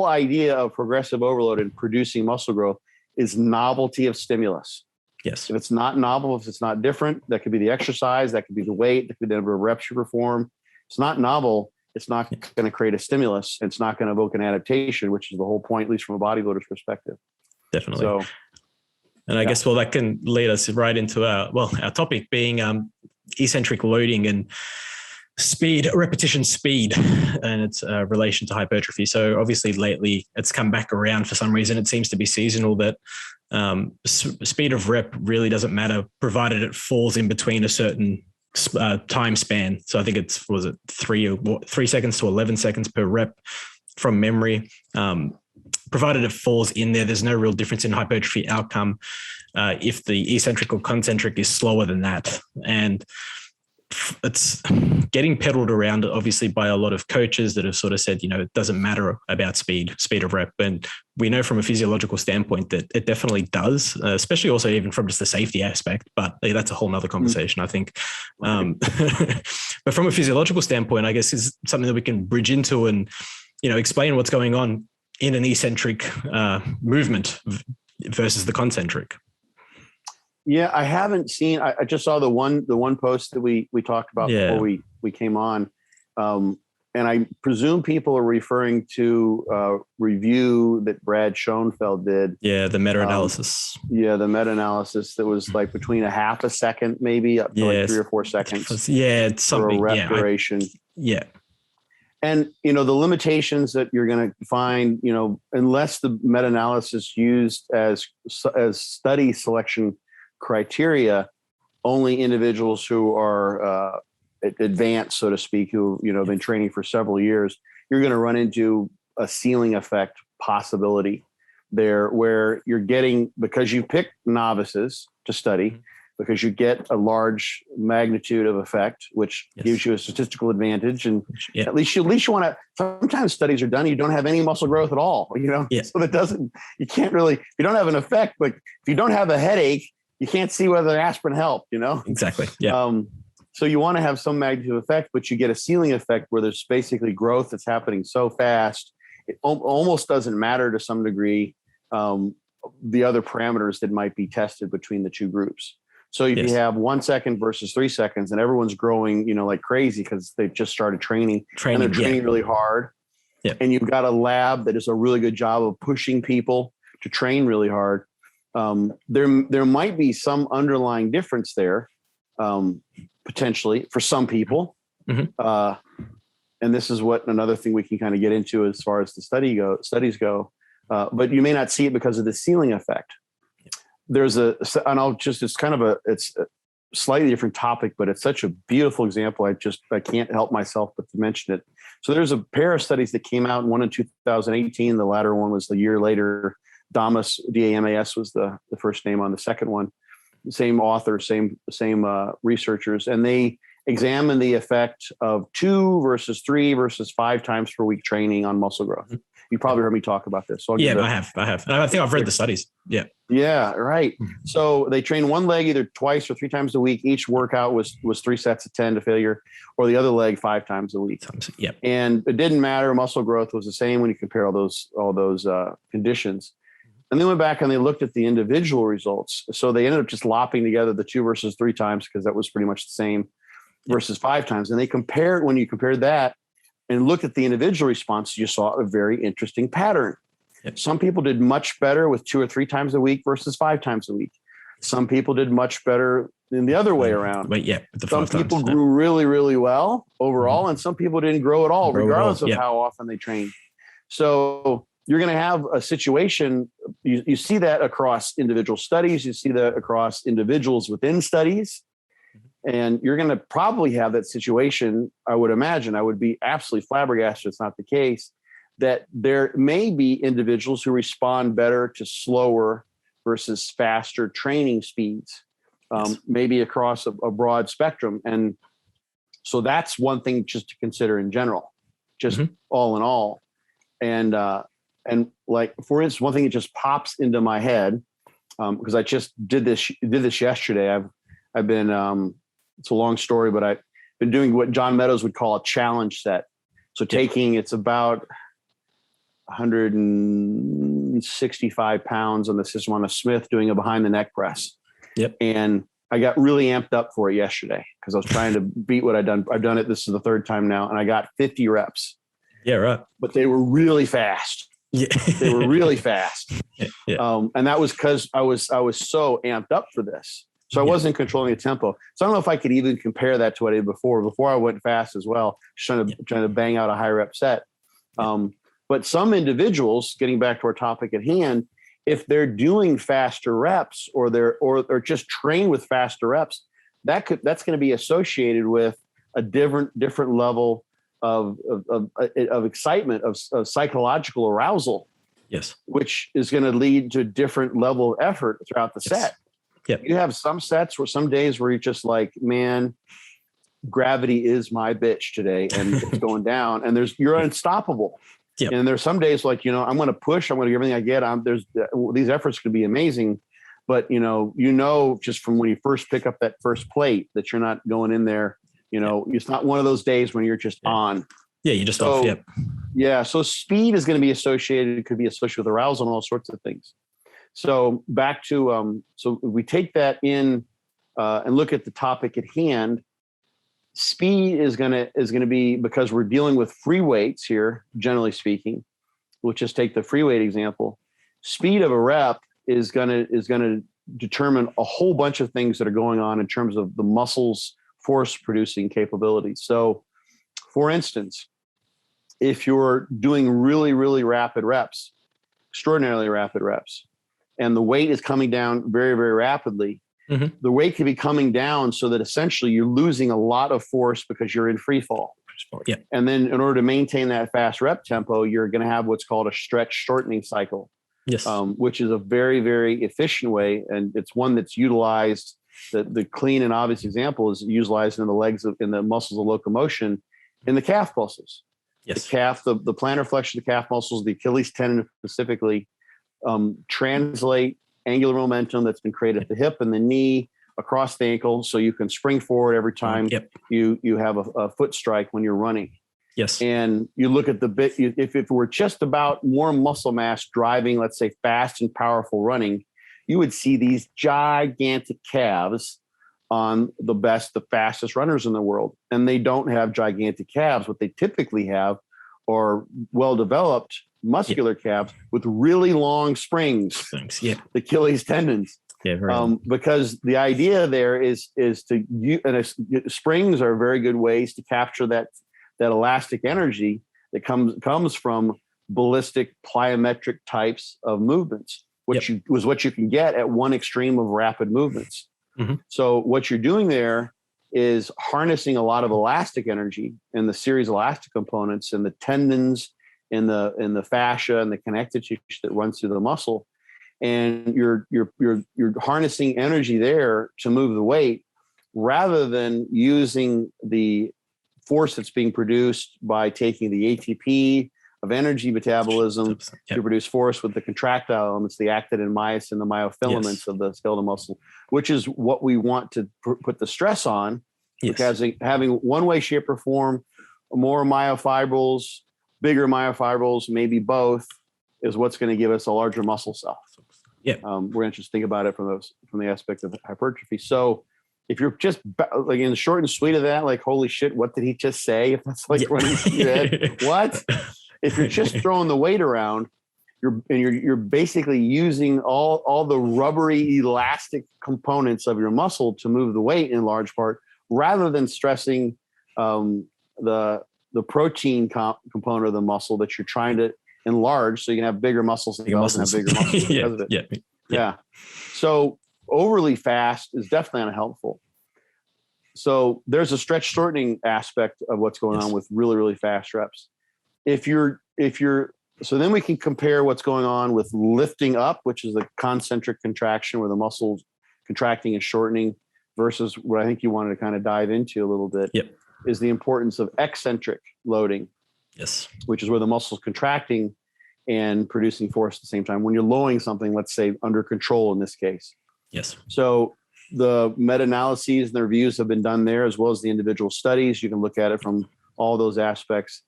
idea of progressive overload and producing muscle growth is novelty of stimulus. Yes. If it's not novel, if it's not different, that could be the exercise, that could be the weight, that could be the number of reps you perform. It's not novel. It's not going to create a stimulus. It's not going to evoke an adaptation, which is the whole point, at least from a bodybuilder's perspective. Definitely. So, and I guess, that can lead us right into our topic being eccentric loading and repetition speed and its relation to hypertrophy. So obviously lately it's come back around for some reason. It seems to be seasonal, that speed of rep really doesn't matter, provided it falls in between a certain time span. So I think it's 3 seconds to 11 seconds per rep from memory. Provided it falls in there, there's no real difference in hypertrophy outcome if the eccentric or concentric is slower than that. And it's getting peddled around obviously by a lot of coaches that have sort of said, it doesn't matter about speed of rep. And we know from a physiological standpoint that it definitely does, especially also even from just the safety aspect, but that's a whole nother conversation, I think. But from a physiological standpoint, I guess is something that we can bridge into and, explain what's going on in an eccentric movement versus the concentric. Yeah, I haven't seen. I just saw the one post that we talked about before we came on, and I presume people are referring to review that Brad Schoenfeld did. Yeah, the meta-analysis. The meta-analysis that was like between a half a second, maybe up to like 3 or 4 seconds. Yeah, it's something. For a rep duration. And the limitations that you're going to find, unless the meta-analysis used as study selection criteria, only individuals who are advanced, so to speak, who have been training for several years, you're going to run into a ceiling effect possibility there, where you're getting, because you pick novices to study, because you get a large magnitude of effect, which gives you a statistical advantage. And at least you want to, sometimes studies are done, you don't have any muscle growth at all, so you can't really, if you don't have an effect, like if you don't have a headache, you can't see whether aspirin helped, Exactly. Yeah. So you want to have some magnitude of effect, but you get a ceiling effect where there's basically growth that's happening so fast, it almost doesn't matter to some degree, the other parameters that might be tested between the two groups. So if you have 1 second versus 3 seconds and everyone's growing, like crazy because they've just started training and they're training really hard. Yeah. And you've got a lab that does a really good job of pushing people to train really hard. There might be some underlying difference there, potentially for some people. And this is another thing we can kind of get into as far as the studies go. But you may not see it because of the ceiling effect. It's a slightly different topic, but it's such a beautiful example. I can't help myself but to mention it. So there's a pair of studies that came out, one in 2018. The latter one was a year later, Damas, Damas was the first name on the second one. Same author, same researchers, and they examine the effect of 2 versus 3 versus 5 times per week training on muscle growth. You probably heard me talk about this. So I have. And I think I've read the studies. Yeah. Yeah. Right. So they train one leg either twice or 3 times a week. Each workout was 3 sets of 10 to failure, or the other leg 5 times a week. Yeah. And it didn't matter. Muscle growth was the same when you compare all those conditions. And they went back and they looked at the individual results. So they ended up just lopping together the 2 versus 3 times, because that was pretty much the same, versus 5 times. And when you compared that and looked at the individual response, you saw a very interesting pattern. Yep. Some people did much better with 2 or 3 times a week versus 5 times a week. Some people did much better in the other way around. But some people grew really, really well overall, and some people didn't grow at all, regardless of how often they trained. So you're going to have a situation, you see that across individual studies, you see that across individuals within studies. And you're going to probably have that situation, I would imagine. I would be absolutely flabbergasted if it's not the case, that there may be individuals who respond better to slower versus faster training speeds, maybe across a broad spectrum. And so that's one thing just to consider in general, just all in all. And like, for instance, one thing that just pops into my head, because I just did this yesterday. I've been, it's a long story, but I've been doing what John Meadows would call a challenge set. So it's about 165 pounds on the system on a Smith, doing a behind the neck press. Yep. And I got really amped up for it yesterday because I was trying to beat what I've done. I've done it. This is the 3rd time now. And I got 50 reps. Yeah. Right. But they were really fast. Yeah. They were really fast. Yeah. And that was because I was so amped up for this. So I wasn't controlling the tempo. So I don't know if I could even compare that to what I did before. Before I went fast as well, trying to bang out a high rep set. But some individuals, getting back to our topic at hand, if they're doing faster reps or they're just trained with faster reps, that's going to be associated with a different level of excitement, of psychological arousal. Yes. Which is going to lead to a different level of effort throughout the set. Yep. You have some sets where some days where you're just like, man, gravity is my bitch today, and it's going down, and you're unstoppable. Yep. And there's some days like, I'm going to push, I'm going to give everything I get. These efforts can be amazing, but just from when you first pick up that first plate that you're not going in there, it's not one of those days when you're just on. Yeah. You're just off. Yep. Yeah. So speed is going to be could be associated with arousal and all sorts of things. So back to, so we take that in and look at the topic at hand. Speed is going to be, because we're dealing with free weights here, generally speaking. We'll just take the free weight example. Speed of a rep is going to determine a whole bunch of things that are going on in terms of the muscle's force producing capabilities. So, for instance, if you're doing really, really rapid reps, extraordinarily rapid reps, and the weight is coming down very, very rapidly, the weight can be coming down so that essentially you're losing a lot of force because you're in free fall. Yeah. And then in order to maintain that fast rep tempo, you're going to have what's called a stretch shortening cycle. Yes. Which is a very, very efficient way. And it's one that's utilized. The clean and obvious example is utilized in the muscles of locomotion in the calf muscles. Yes. The calf, the plantar flexion of the calf muscles, the Achilles tendon specifically, translate angular momentum that's been created at the hip and the knee across the ankle, so you can spring forward every time you have a foot strike when you're running. Yes. And you look at if it were just about more muscle mass driving, let's say, fast and powerful running, you would see these gigantic calves on the fastest runners in the world. And they don't have gigantic calves. What they typically have are well-developed muscular calves with really long springs, the Achilles tendons. Yeah, because the idea there is springs are very good ways to capture that elastic energy that comes from ballistic plyometric types of movements, which was what you can get at one extreme of rapid movements. So what you're doing there is harnessing a lot of elastic energy in the series elastic components and the tendons in the fascia and the connective tissue that runs through the muscle, and you're harnessing energy there to move the weight rather than using the force that's being produced by taking the ATP of energy metabolism to produce force with the contractile elements, the actin and myosin, the myofilaments of the skeletal muscle, which is what we want to put the stress on. Because having one way, shape, or form, more myofibrils, bigger myofibrils, maybe both, is what's going to give us a larger muscle cell. We're going to just think about it from the aspect of hypertrophy. So if you're just like in the short and sweet of that, like, holy shit, what did he just say? If that's like running through your head, what? If you're just throwing the weight around, you're basically using all the rubbery, elastic components of your muscle to move the weight in large part, rather than stressing the protein component of the muscle that you're trying to enlarge so you can have bigger muscles and have bigger muscles because of it. Yeah. So overly fast is definitely unhelpful. So there's a stretch shortening aspect of what's going on with really, really fast reps. So then we can compare what's going on with lifting up, which is the concentric contraction where the muscles contracting and shortening, versus what I think you wanted to kind of dive into a little bit is the importance of eccentric loading. Yes. Which is where the muscle's contracting and producing force at the same time. When you're lowering something, let's say under control in this case. Yes. So the meta-analyses and the reviews have been done there, as well as the individual studies. You can look at it from all those aspects.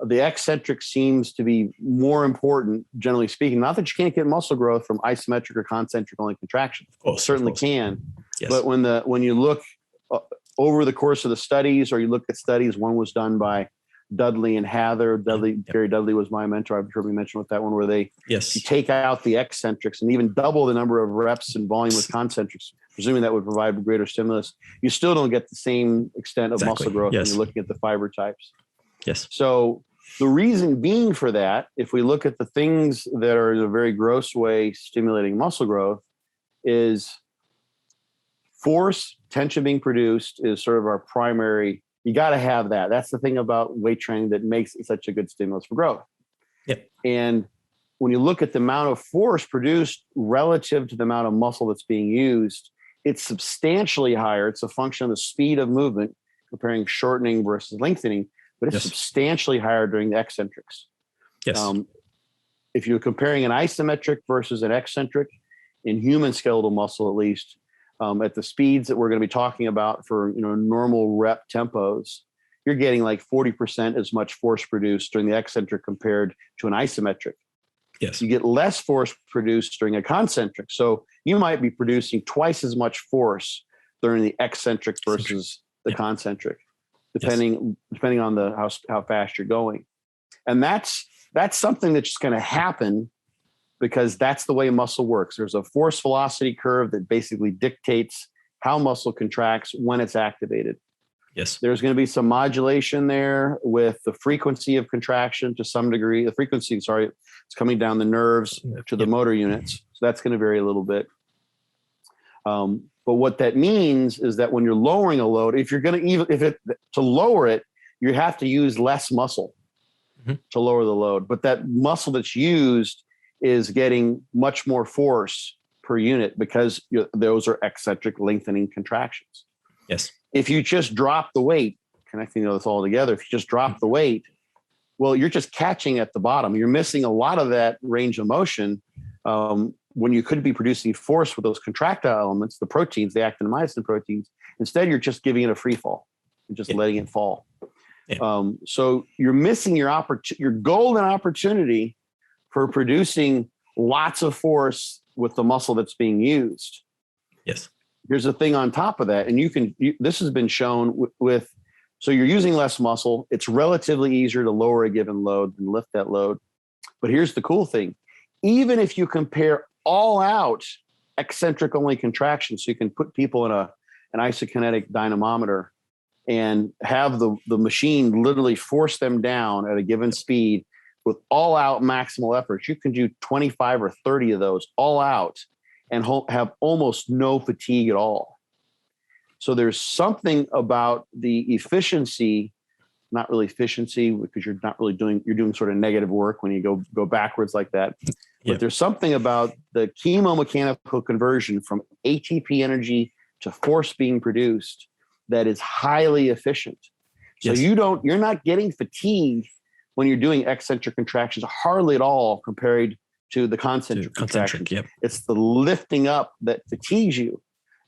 The eccentric seems to be more important, generally speaking. Not that you can't get muscle growth from isometric or concentric only contraction. Certainly can. Yes. But when you look over the course of the studies, or you look at studies, one was done by Dudley and Hather. Gary Dudley was my mentor. I've heard me mention with that one, where you take out the eccentrics and even double the number of reps and volume with concentrics, presuming that would provide greater stimulus. You still don't get the same extent of muscle growth when you're looking at the fiber types. Yes. So the reason being for that, if we look at the things that are in a very gross way stimulating muscle growth, is force, tension being produced is sort of our primary. You got to have that. That's the thing about weight training that makes it such a good stimulus for growth. Yep. And when you look at the amount of force produced relative to the amount of muscle that's being used, it's substantially higher. It's a function of the speed of movement, comparing shortening versus lengthening, but it's substantially higher during the eccentrics. Yes. If you're comparing an isometric versus an eccentric in human skeletal muscle, at least, at the speeds that we're going to be talking about for normal rep tempos, you're getting like 40% as much force produced during the eccentric compared to an isometric. Yes. You get less force produced during a concentric. So you might be producing twice as much force during the eccentric versus the concentric, depending on how fast you're going. And that's something that's just going to happen, because that's the way muscle works. There's a force velocity curve that basically dictates how muscle contracts when it's activated. Yes. There's going to be some modulation there with the frequency of contraction to some degree. The frequency, it's coming down the nerves to the motor units. So that's going to vary a little bit. But what that means is that when you're lowering a load, if you're going to to lower it, you have to use less muscle to lower the load. But that muscle that's used is getting much more force per unit, because those are eccentric lengthening contractions. Yes. If you just drop the weight, connecting this all together, if you just drop the weight, well, you're just catching at the bottom. You're missing a lot of that range of motion when you could be producing force with those contractile elements, the proteins, the actin and myosin proteins. Instead, you're just giving it a free fall and just letting it fall. Yeah. So you're missing your golden opportunity for producing lots of force with the muscle that's being used. Yes. Here's the thing on top of that. And this has been shown so you're using less muscle. It's relatively easier to lower a given load than lift that load. But here's the cool thing. Even if you compare all out eccentric only contractions, so you can put people in an isokinetic dynamometer and have the machine literally force them down at a given speed with all out maximal efforts, you can do 25 or 30 of those all out and have almost no fatigue at all. So there's something about the efficiency, not really efficiency, because you're doing sort of negative work when you go backwards like that. But there's something about the chemomechanical conversion from ATP energy to force being produced that is highly efficient. So you're not getting fatigue when you're doing eccentric contractions, hardly at all compared to the concentric contractions. Yep. It's the lifting up that fatigues you.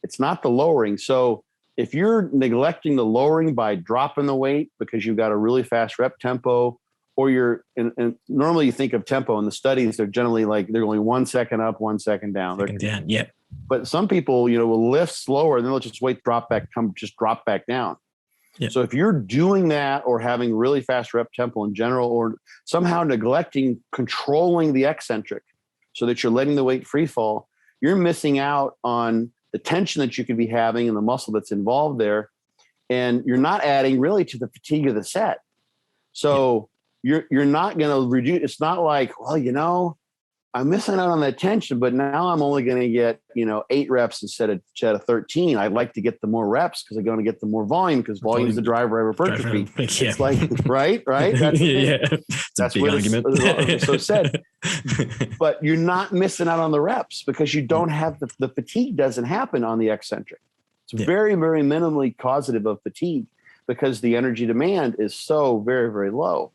It's not the lowering. So if you're neglecting the lowering by dropping the weight because you've got a really fast rep tempo, or and normally you think of tempo in the studies, they're generally like, they're only 1 second up, 1 second down. Yeah. But some people, will lift slower, then they'll just drop back down. Yeah. So if you're doing that or having really fast rep tempo in general, or somehow neglecting controlling the eccentric so that you're letting the weight free fall, you're missing out on the tension that you could be having and the muscle that's involved there. And you're not adding really to the fatigue of the set. So you're not going to reduce. It's not like, well, I'm missing out on that tension, but now I'm only going to get, 8 reps instead of 13. I'd like to get the more reps because I'm going to get the more volume, because volume is the driver of hypertrophy. Yeah. It's like, right. That's that's what argument. It's so said. But you're not missing out on the reps because you don't have the fatigue doesn't happen on the eccentric. It's very, very minimally causative of fatigue because the energy demand is so very, very low.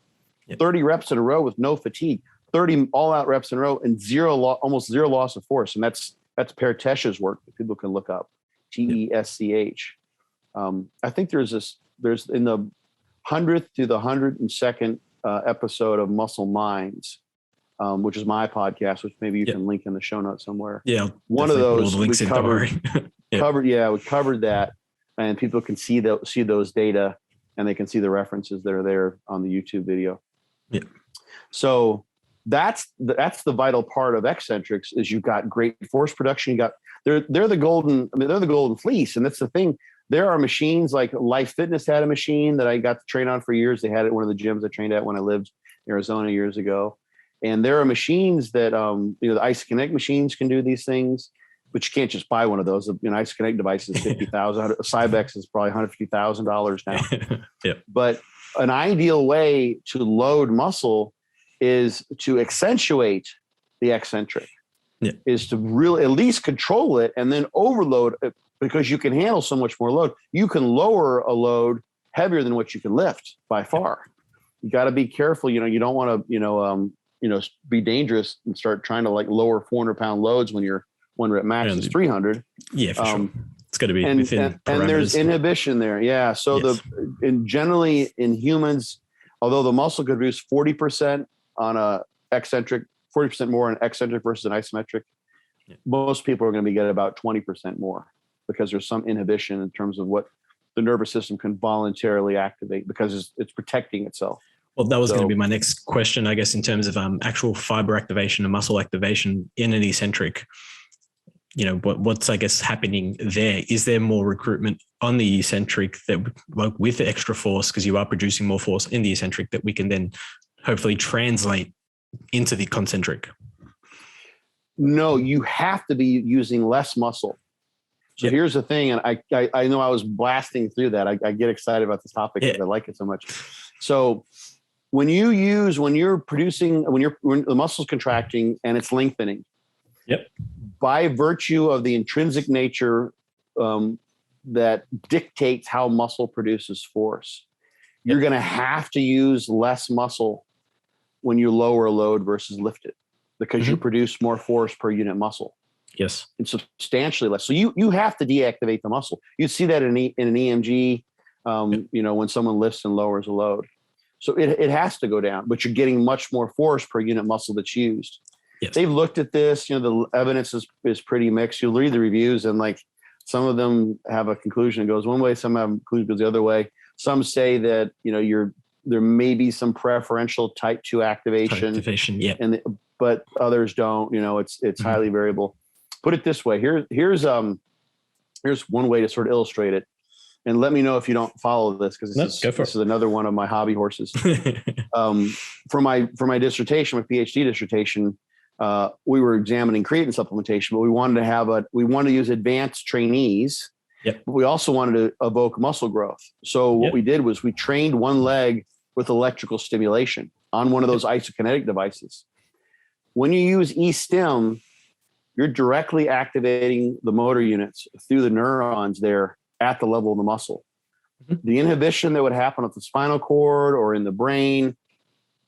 30 reps in a row with no fatigue, 30 all-out reps in a row, and almost zero loss of force. And that's Pertesh's work that people can look up, TESCH. I think there's in the 100th to the 102nd episode of Muscle Minds, which is my podcast, which maybe you can link in the show notes somewhere. Yeah, one of those we covered. We covered that, and people can see those data, and they can see the references that are there on the YouTube video. Yeah. So that's the vital part of eccentrics is you've got great force production. They're the golden fleece. And that's the thing. There are machines like Life Fitness had a machine that I got to train on for years. They had it at one of the gyms I trained at when I lived in Arizona years ago. And there are machines that, the Eccentric machines can do these things, but you can't just buy one of those. Eccentric device is $50,000. Cybex is probably $150,000 now. Yeah. But an ideal way to load muscle is to accentuate the eccentric, is to really at least control it and then overload it, because you can handle so much more load. You can lower a load heavier than what you can lift by far. You got to be careful. You don't want to, be dangerous and start trying to lower 400-pound loads when your 1 rep max is 300. Yeah, for sure. It's got to be within parameters. And there's inhibition there. Yeah. So generally in humans, although the muscle could produce 40% on a eccentric, 40% more on eccentric versus an isometric, most people are going to be getting about 20% more because there's some inhibition in terms of what the nervous system can voluntarily activate because it's protecting itself. Well, that was going to be my next question, I guess, in terms of actual fiber activation and muscle activation in an eccentric. What's I guess happening there? Is there more recruitment on the eccentric that with the extra force, because you are producing more force in the eccentric, that we can then hopefully translate into the concentric? No, you have to be using less muscle. So here's the thing, and I know I was blasting through that. I get excited about this topic because I like it so much. So when the muscle's contracting and it's lengthening, by virtue of the intrinsic nature that dictates how muscle produces force, you're going to have to use less muscle when you lower a load versus lift it, because you produce more force per unit muscle. Yes. And substantially less. So you have to deactivate the muscle. You see that in an EMG, when someone lifts and lowers a load. So it has to go down, but you're getting much more force per unit muscle that's used. Yes. They've looked at this, the evidence is pretty mixed. You'll read the reviews and some of them have a conclusion that goes one way, some have a conclusion that goes the other way. Some say that, there may be some preferential type 2 activation. But others don't, it's highly variable. Put it this way. Here's one way to sort of illustrate it. And let me know if you don't follow this, because this is another one of my hobby horses. For my dissertation, my PhD dissertation, we were examining creatine supplementation, but we wanted to use advanced trainees. But we also wanted to evoke muscle growth. So what we did was we trained one leg with electrical stimulation on one of those isokinetic devices. When you use E-stim, you're directly activating the motor units through the neurons there at the level of the muscle. Mm-hmm. The inhibition that would happen at the spinal cord or in the brain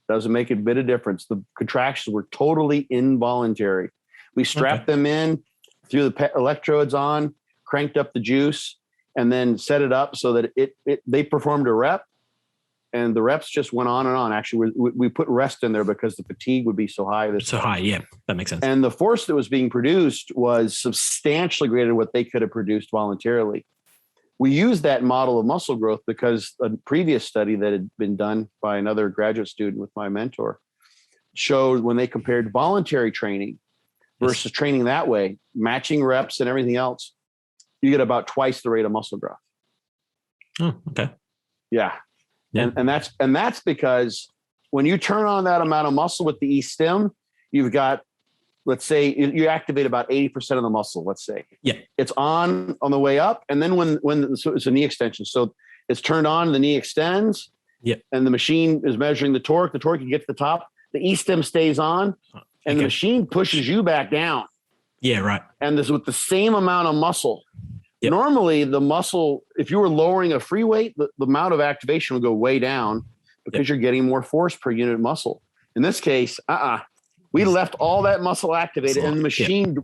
doesn't make a bit of difference. The contractions were totally involuntary. We strapped them in, threw the electrodes on, cranked up the juice, and then set it up so that they performed a rep, and the reps just went on and on. Actually, we put rest in there because the fatigue would be so high. Yeah, that makes sense. And the force that was being produced was substantially greater than what they could have produced voluntarily. We used that model of muscle growth because a previous study that had been done by another graduate student with my mentor showed when they compared voluntary training versus training that way, matching reps and everything else, you get about twice the rate of muscle growth. Oh, okay. Yeah. And that's because when you turn on that amount of muscle with the E-stim, you've got, let's say you activate about 80% of the muscle, let's say. Yeah. It's on the way up. And then so it's a knee extension. So it's turned on, the knee extends. Yeah. And the machine is measuring the torque. The torque, you get to the top. The E-stim stays on. And the machine pushes you back down. Yeah, right. And this with the same amount of muscle. Yep. Normally, the muscle, if you were lowering a free weight, the amount of activation would go way down because you're getting more force per unit of muscle. In this case, we left all that muscle activated, and the machine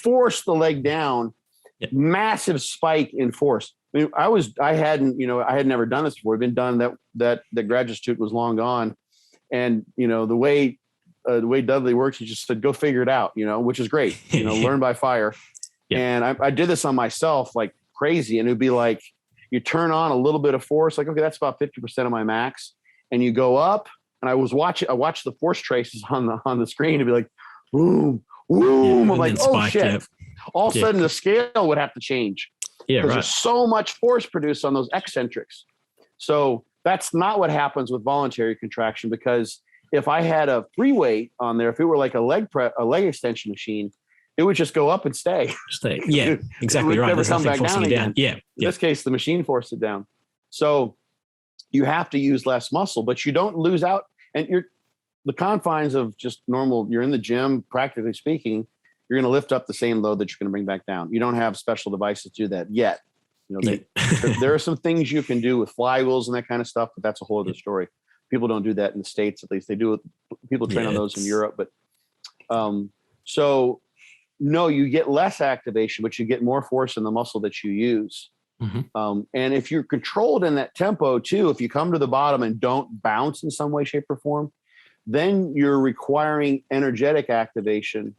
forced the leg down. Yep. Massive spike in force. I mean, I had never done this before. It'd been done that the graduate student was long gone, and the way Dudley works, he just said, go figure it out, which is great, learn by fire. Yeah. And I did this on myself like crazy. And it'd be like, you turn on a little bit of force, like, okay, that's about 50% of my max. And you go up, and I watched the force traces on the screen. It'd be like, boom, boom. I'm like, oh shit. Yep. All of a sudden the scale would have to change. Yeah, because there's so much force produced on those eccentrics. So that's not what happens with voluntary contraction, because if I had a free weight on there, if it were like a leg extension machine, it would just go up and stay. Yeah, exactly right. Never come back down again. Yeah. In this case, the machine forced it down. So you have to use less muscle, but you don't lose out. And the confines of just normal, you're in the gym, practically speaking, you're going to lift up the same load that you're going to bring back down. You don't have special devices to do that yet. There are some things you can do with flywheels and that kind of stuff, but that's a whole other story. People don't do that in the States, at least. They do it. People train on those in Europe, but so no, you get less activation, but you get more force in the muscle that you use. Mm-hmm. And if you're controlled in that tempo too, if you come to the bottom and don't bounce in some way, shape, or form, then you're requiring energetic activation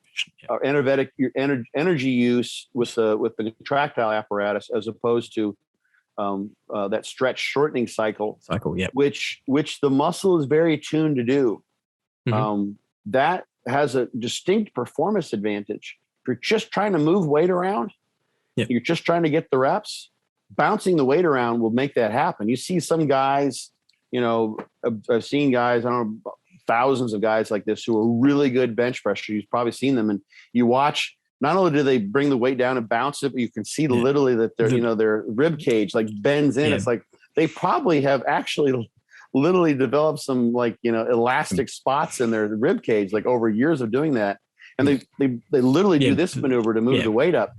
or energy use with the contractile apparatus, as opposed to that stretch shortening cycle, which the muscle is very tuned to do. Mm-hmm. That has a distinct performance advantage. If you're just trying to move weight around, you're just trying to get the reps, bouncing the weight around will make that happen. You see some guys, I've seen guys, I don't know, thousands of guys like this who are really good bench pressers. You've probably seen them, and you watch, not only do they bring the weight down and bounce it, but you can see literally that their rib cage like bends in. It's like they probably have actually literally developed some elastic spots in their rib cage, like over years of doing that. And they literally do this maneuver to move the weight up.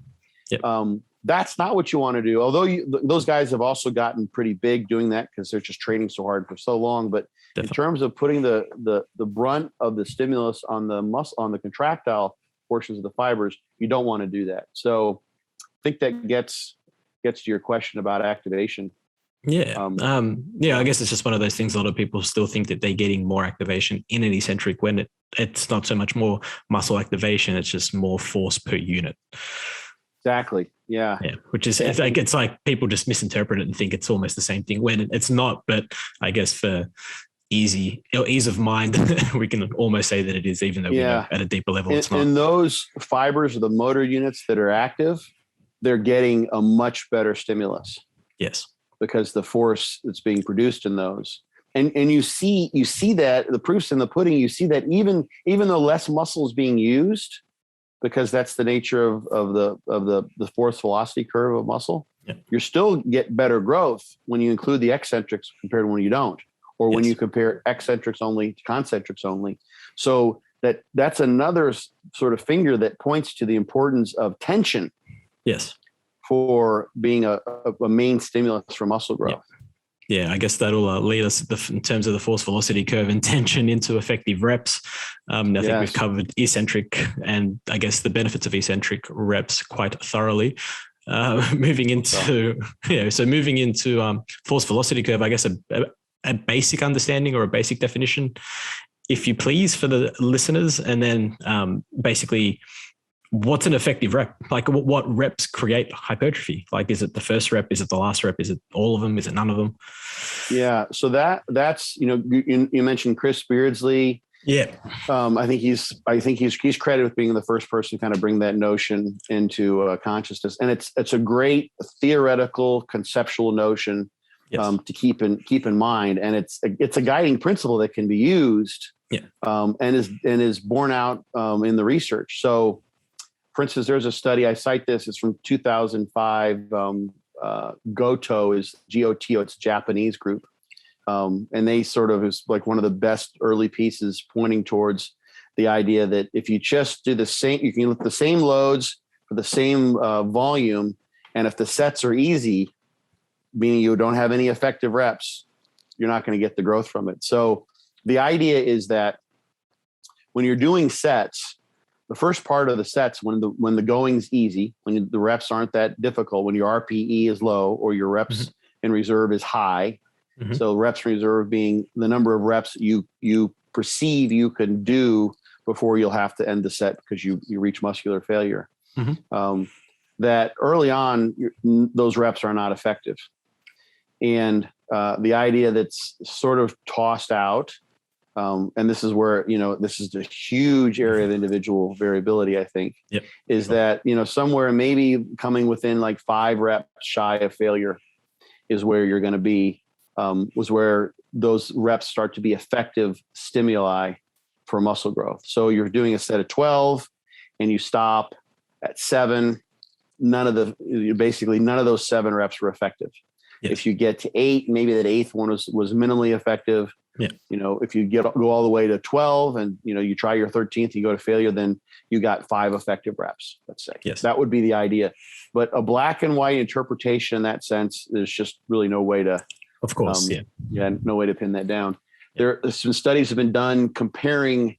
That's not what you want to do. Although those guys have also gotten pretty big doing that because they're just training so hard for so long. But in terms of putting the brunt of the stimulus on the muscle, on the contractile portions of the fibers, you don't want to do that. So I think that gets to your question about activation. I guess it's just one of those things. A lot of people still think that they're getting more activation in an eccentric when it's not so much more muscle activation. It's just more force per unit. Exactly. Yeah. Which is, it's like people just misinterpret it and think it's almost the same thing when it's not. But I guess for ease of mind, we can almost say that it is, even though we know at a deeper level it's not. And those fibers or the motor units that are active, they're getting a much better stimulus. Yes. Because the force that's being produced in those. And you see that the proof's in the pudding. You see that even though less muscle is being used, because that's the nature of the force velocity curve of muscle, you still get better growth when you include the eccentrics compared to when you don't, or when you compare eccentrics only to concentrics only. So that's another sort of finger that points to the importance of tension. Yes. For being a main stimulus for muscle growth. Yeah, I guess that'll lead us in terms of the force velocity curve and tension into effective reps. I think we've covered eccentric and I guess the benefits of eccentric reps quite thoroughly. Moving into force velocity curve, I guess a basic understanding or a basic definition, if you please, for the listeners, and then basically, what's an effective rep? Like what reps create hypertrophy? Like, is it the first rep? Is it the last rep? Is it all of them? Is it none of them? Yeah. So that's, you mentioned Chris Beardsley. Yeah. I think he's credited with being the first person to kind of bring that notion into consciousness. And it's a great theoretical conceptual notion to keep in mind. And it's a guiding principle that can be used and is borne out in the research. So, for instance, there's a study, I cite this, it's from 2005. Goto is GOTO, it's a Japanese group. And they sort of is like one of the best early pieces pointing towards the idea that if you just do the same, you can lift the same loads for the same volume. And if the sets are easy, meaning you don't have any effective reps, you're not going to get the growth from it. So the idea is that when you're doing sets, the first part of the sets, when the going's easy, when the reps aren't that difficult, when your RPE is low or your reps in reserve is high. So reps in reserve being the number of reps you perceive you can do before you'll have to end the set because you reach muscular failure. That early on, those reps are not effective. And the idea that's sort of tossed out, and this is where, this is a huge area of individual variability, I think, is that, somewhere maybe coming within like 5 reps shy of failure is where you're going to be, was where those reps start to be effective stimuli for muscle growth. So you're doing a set of 12 and you stop at 7. None of those 7 reps were effective. If you get to 8, maybe that 8th one was minimally effective. If you go all the way to 12 and, you try your 13th, you go to failure, then you got 5 effective reps, let's say. That would be the idea. But a black and white interpretation in that sense, there's just really no way to, of course, no way to pin that down. Some studies have been done comparing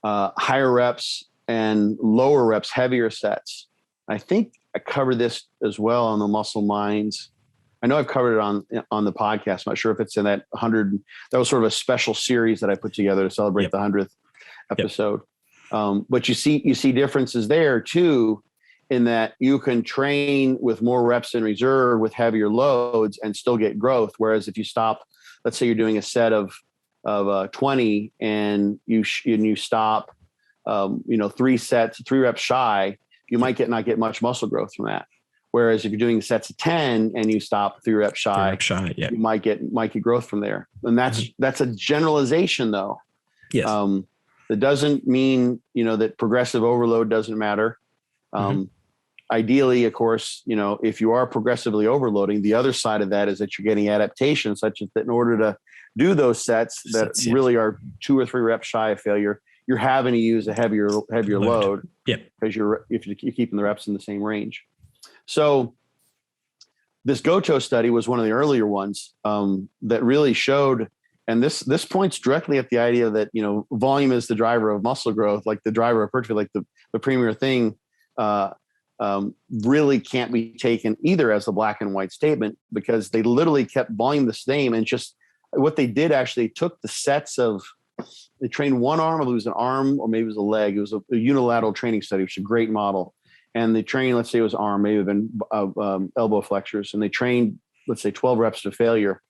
higher reps and lower reps, heavier sets. I think I covered this as well on the Muscle Minds. I know I've covered it on the podcast. I'm not sure if it's in that 100. That was sort of a special series that I put together to celebrate the 100th episode. But you see differences there too, in that you can train with more reps in reserve with heavier loads and still get growth. Whereas if you stop, let's say you're doing a set of 20 and you stop, 3 reps shy, you might not get much muscle growth from that. Whereas if you're doing sets of 10 and you stop 3 reps shy, you might get growth from there. And that's a generalization though. That doesn't mean, that progressive overload doesn't matter. Ideally, of course, if you are progressively overloading, the other side of that is that you're getting adaptation, such as that in order to do those sets that really are 2 or 3 reps shy of failure, you're having to use a heavier load because you're keeping the reps in the same range. So this Goto study was one of the earlier ones that really showed, and this points directly at the idea that, volume is the driver of muscle growth, like the driver of hypertrophy, like the premier thing, really can't be taken either as a black and white statement, because they literally kept volume the same. And just what they did, actually took the sets of, they trained one arm, it was an arm or maybe it was a leg. It was a unilateral training study, which is a great model. And they trained, let's say it was arm, maybe even elbow flexors. And they trained, let's say 12 reps to failure.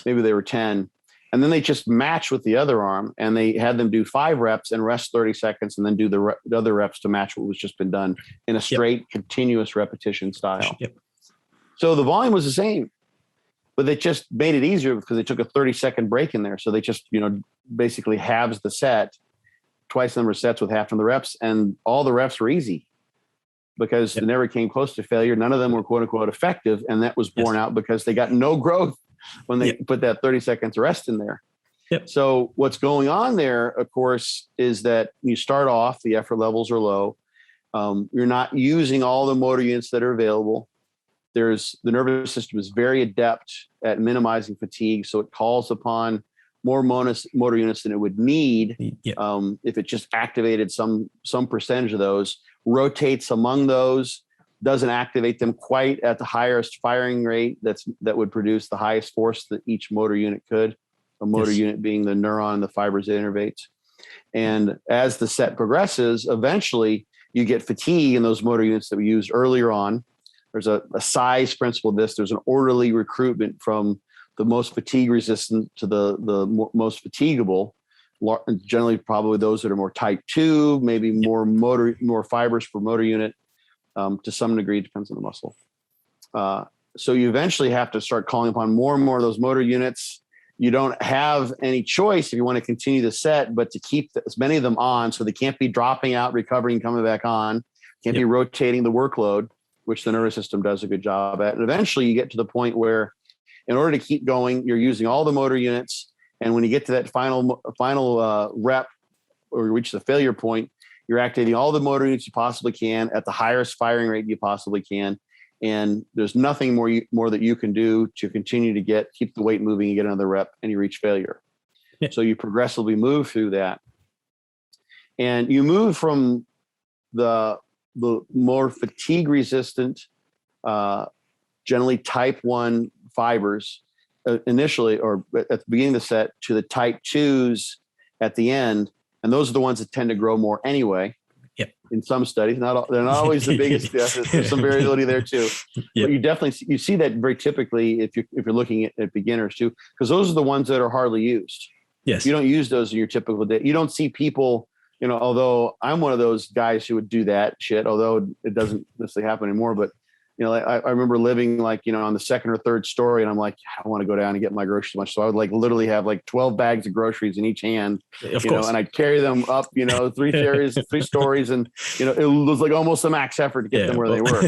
Maybe they were 10. And then they just matched with the other arm and they had them do 5 reps and rest 30 seconds and then do the other reps to match what was just been done in a straight continuous repetition style. So the volume was the same, but they just made it easier because they took a 30-second break in there. So they just, basically halves the set, twice the number of sets with half of the reps, and all the reps were easy because they never came close to failure. None of them were quote unquote effective. And that was borne out because they got no growth when they put that 30 seconds rest in there. Yep. So what's going on there, of course, is that you start off, the effort levels are low. You're not using all the motor units that are available. The nervous system is very adept at minimizing fatigue. So it calls upon more motor units than it would need. Yep. If it just activated some percentage of those, rotates among those, doesn't activate them quite at the highest firing rate that would produce the highest force that each motor unit could. A motor unit being the neuron, the fibers it innervates. And as the set progresses, eventually you get fatigue in those motor units that we used earlier on. There's a size principle of this. There's an orderly recruitment from the most fatigue resistant to the most fatigable, generally probably those that are more type 2, maybe more fibers per motor unit. To some degree, it depends on the muscle. So you eventually have to start calling upon more and more of those motor units. You don't have any choice if you want to continue the set, but to keep as many of them on, so they can't be dropping out, recovering, coming back on, can't be rotating the workload, which the nervous system does a good job at. And eventually you get to the point where in order to keep going, you're using all the motor units. And when you get to that final rep or reach the failure point, you're activating all the motor units you possibly can at the highest firing rate you possibly can. And there's nothing more that you can do to continue to keep the weight moving and get another rep, and you reach failure. Yeah. So you progressively move through that. And you move from the more fatigue resistant, generally type 1 fibers initially, or at the beginning of the set, to the type 2s at the end. And those are the ones that tend to grow more anyway. Yep. In some studies, they're not always the biggest. There's some variability there too. Yep. But you definitely see that very typically if you're looking at beginners too, because those are the ones that are hardly used. Yes. You don't use those in your typical day. You don't see people, although I'm one of those guys who would do that shit, although it doesn't necessarily happen anymore. But I remember living on the second or third story, and I'm like, I want to go down and get my groceries much. So I would literally have 12 bags of groceries in each hand, of course. And I'd carry them up, 3 stories, and it was like almost a max effort to get them where they were.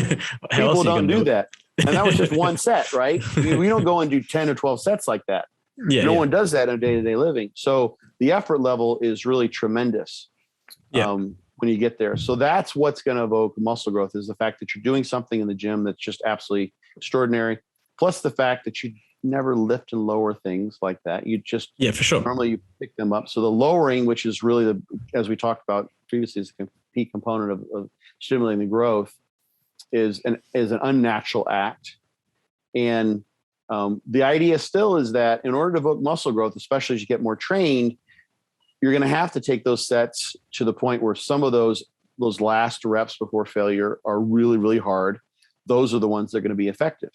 People don't do that, and that was just one set, right? We don't go and do 10 or 12 sets like that. No one does that in day-to-day living. So the effort level is really tremendous. Yeah. When you get there. So that's what's going to evoke muscle growth, is the fact that you're doing something in the gym that's just absolutely extraordinary. Plus the fact that you never lift and lower things like that. You just, for sure. Normally you pick them up. So the lowering, which is really as we talked about previously, is a key component of stimulating the growth, is an unnatural act. And the idea still is that in order to evoke muscle growth, especially as you get more trained, you're going to have to take those sets to the point where some of those last reps before failure are really, really hard. Those are the ones that are going to be effective.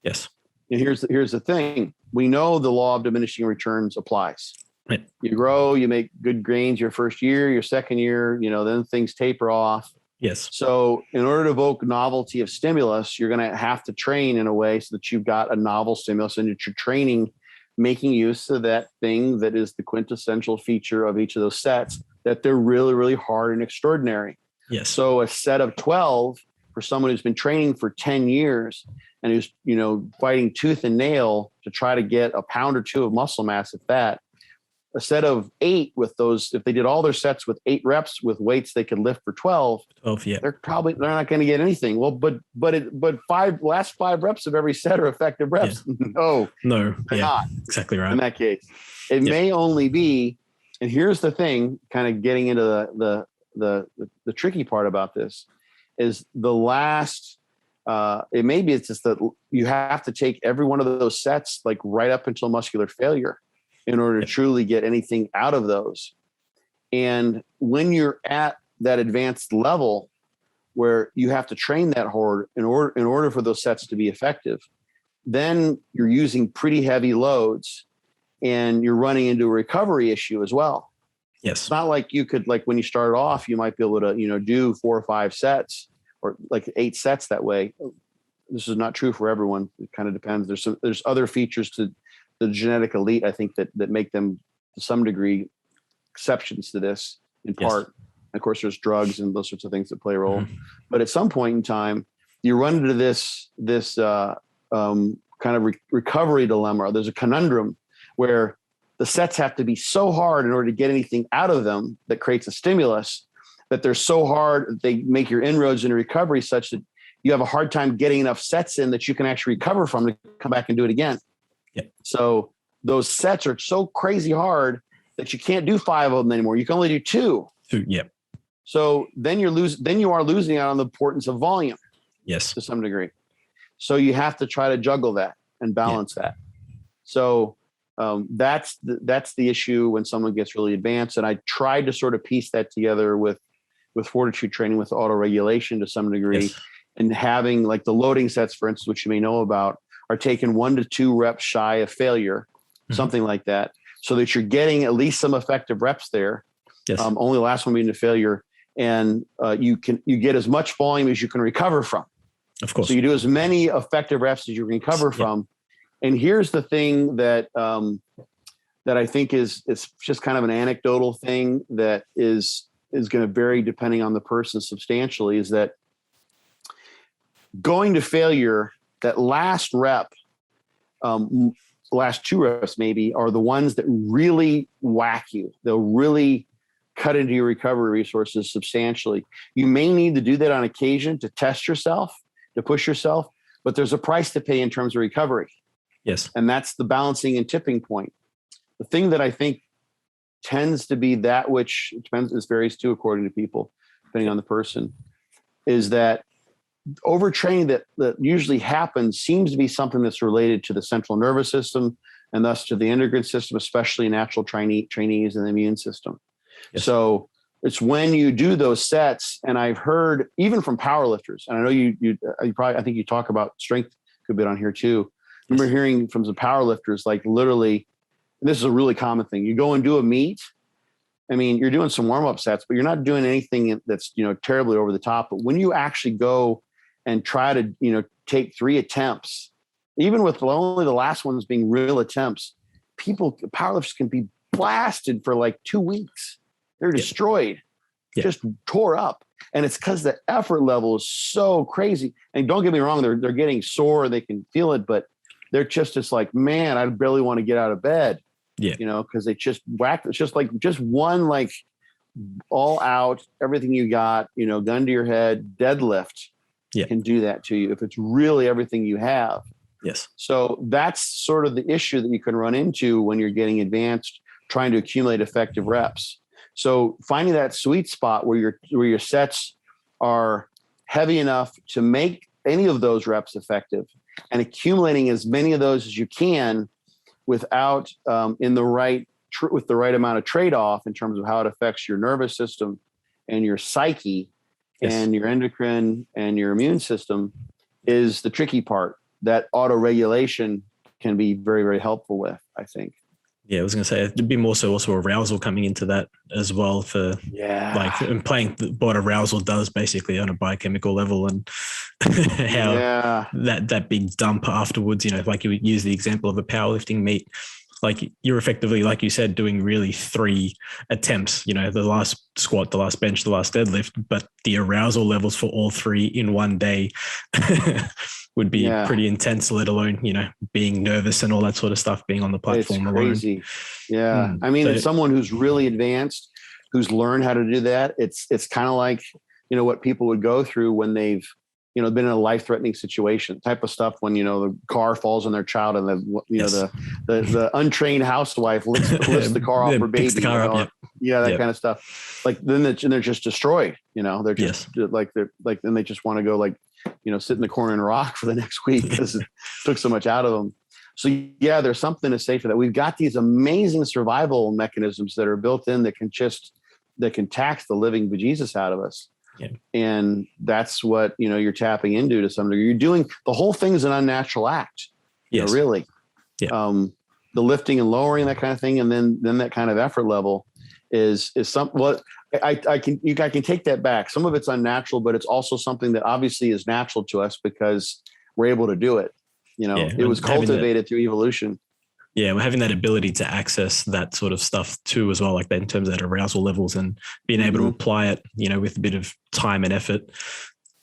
Yes. And here's the thing. We know the law of diminishing returns applies. Right. You grow, you make good gains your first year, your second year, then things taper off. Yes. So in order to evoke novelty of stimulus, you're going to have to train in a way so that you've got a novel stimulus, and that you're training, making use of that thing that is the quintessential feature of each of those sets, that they're really, really hard and extraordinary. Yes. So a set of 12 for someone who's been training for 10 years and who's, fighting tooth and nail to try to get a pound or 2 of muscle mass, if that, a set of 8 with those, if they did all their sets with 8 reps with weights they could lift for 12, they're not going to get anything. Well, but last 5 reps of every set are effective reps. Yeah. No, they're not. Exactly right. In that case, it may only be, and here's the thing, kind of getting into the tricky part about this, is the last. It's just that you have to take every one of those sets right up until muscular failure in order to truly get anything out of those. And when you're at that advanced level where you have to train that hard in order for those sets to be effective, then you're using pretty heavy loads and you're running into a recovery issue as well. Yes. It's not like you could, when you started off, you might be able to, do 4 or 5 sets or 8 sets that way. This is not true for everyone. It kind of depends. There's other features to the genetic elite, I think, that make them to some degree exceptions to this in part. And of course, there's drugs and those sorts of things that play a role. Mm-hmm. But at some point in time, you run into this kind of recovery dilemma. There's a conundrum where the sets have to be so hard in order to get anything out of them that creates a stimulus, that they're so hard that they make your inroads into recovery such that you have a hard time getting enough sets in that you can actually recover from to come back and do it again. Yeah. So those sets are so crazy hard that you can't do 5 of them anymore. You can only do 2. Yeah. So then you are losing out on the importance of volume. Yes. To some degree. So you have to try to juggle that and balance that. So that's the issue when someone gets really advanced. And I tried to sort of piece that together with Fortitude Training, with auto regulation to some degree. Yes. And having like the loading sets, for instance, which you may know about, are taken 1 to 2 reps shy of failure, something like that, so that you're getting at least some effective reps there. Yes. Only the last one being a failure. And you get as much volume as you can recover from. Of course. So you do as many effective reps as you can recover from. And here's the thing that I think is just kind of an anecdotal thing that is going to vary depending on the person substantially, is that going to failure, that last rep, last 2 reps maybe, are the ones that really whack you. They'll really cut into your recovery resources substantially. You may need to do that on occasion to test yourself, to push yourself, but there's a price to pay in terms of recovery. Yes. And that's the balancing and tipping point. The thing that I think tends to be that, which depends, this varies too according to people, depending on the person, is that overtraining that usually happens seems to be something that's related to the central nervous system and thus to the endocrine system, especially natural trainees and the immune system. Yes. So it's when you do those sets, and I've heard even from powerlifters, and I know you probably, I think you talk about strength a bit on here too. I remember hearing from some powerlifters, like literally, and this is a really common thing. You go and do a meet. I mean, you're doing some warm-up sets, but you're not doing anything that's, terribly over the top. But when you actually go and try to, take 3 attempts, even with only the last ones being real attempts, powerlifters can be blasted for like 2 weeks. They're destroyed, just tore up. And it's because the effort level is so crazy. And don't get me wrong, they're getting sore, they can feel it, but they're just like, man, I barely want to get out of bed. Yeah. Because they just whacked. It's just one, like all out, everything you got, gun to your head, deadlift can do that to you if it's really everything you have. Yes. So that's sort of the issue that you can run into when you're getting advanced, trying to accumulate effective reps. So finding that sweet spot where your sets are heavy enough to make any of those reps effective, and accumulating as many of those as you can without with the right amount of trade-off in terms of how it affects your nervous system and your psyche and your endocrine and your immune system, is the tricky part that auto-regulation can be very, very helpful with, I think. Yeah, I was going to say it'd be more so also arousal coming into that as well, for and playing what arousal does basically on a biochemical level, and how that big dump afterwards, like you would use the example of a powerlifting meet, like you're effectively, like you said, doing really 3 attempts, the last squat, the last bench, the last deadlift, but the arousal levels for all 3 in one day would be pretty intense, let alone, being nervous and all that sort of stuff, being on the platform alone. It's crazy. Yeah. I mean, it's someone who's really advanced, who's learned how to do that. It's kind of like, what people would go through when they've, been in a life-threatening situation type of stuff, when, the car falls on their child and the untrained housewife lifts the car off her baby. The car up, that kind of stuff. Like then they're just destroyed, they're just then they just want to go sit in the corner and rock for the next week because it took so much out of them. So there's something to say for that. We've got these amazing survival mechanisms that are built in that can tax the living bejesus out of us. Yeah. And that's what, you're tapping into to some degree. You're doing, the whole thing is an unnatural act. Really. Yeah. The lifting and lowering, that kind of thing. And then that kind of effort level is I can take that back. Some of it's unnatural, but it's also something that obviously is natural to us because we're able to do it. It was cultivated through evolution. Yeah, we're having that ability to access that sort of stuff too, as well, like that in terms of that arousal levels and being able to apply it, with a bit of time and effort.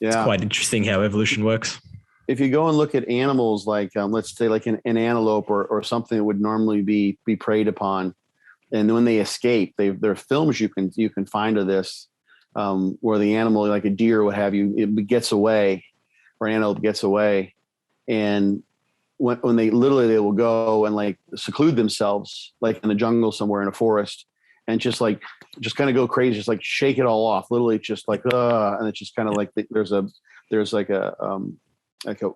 Yeah. It's quite interesting how evolution works. if you go and look at animals like, let's say like an antelope or something that would normally be preyed upon, and when they escape, there are films you can find of this, where the animal, like a deer, what have you, it gets away, or an antelope gets away, and when they will go and like seclude themselves, like in the jungle somewhere in a forest, and just kind of go crazy, just like shake it all off, literally just like, and it's just kind of like there's like a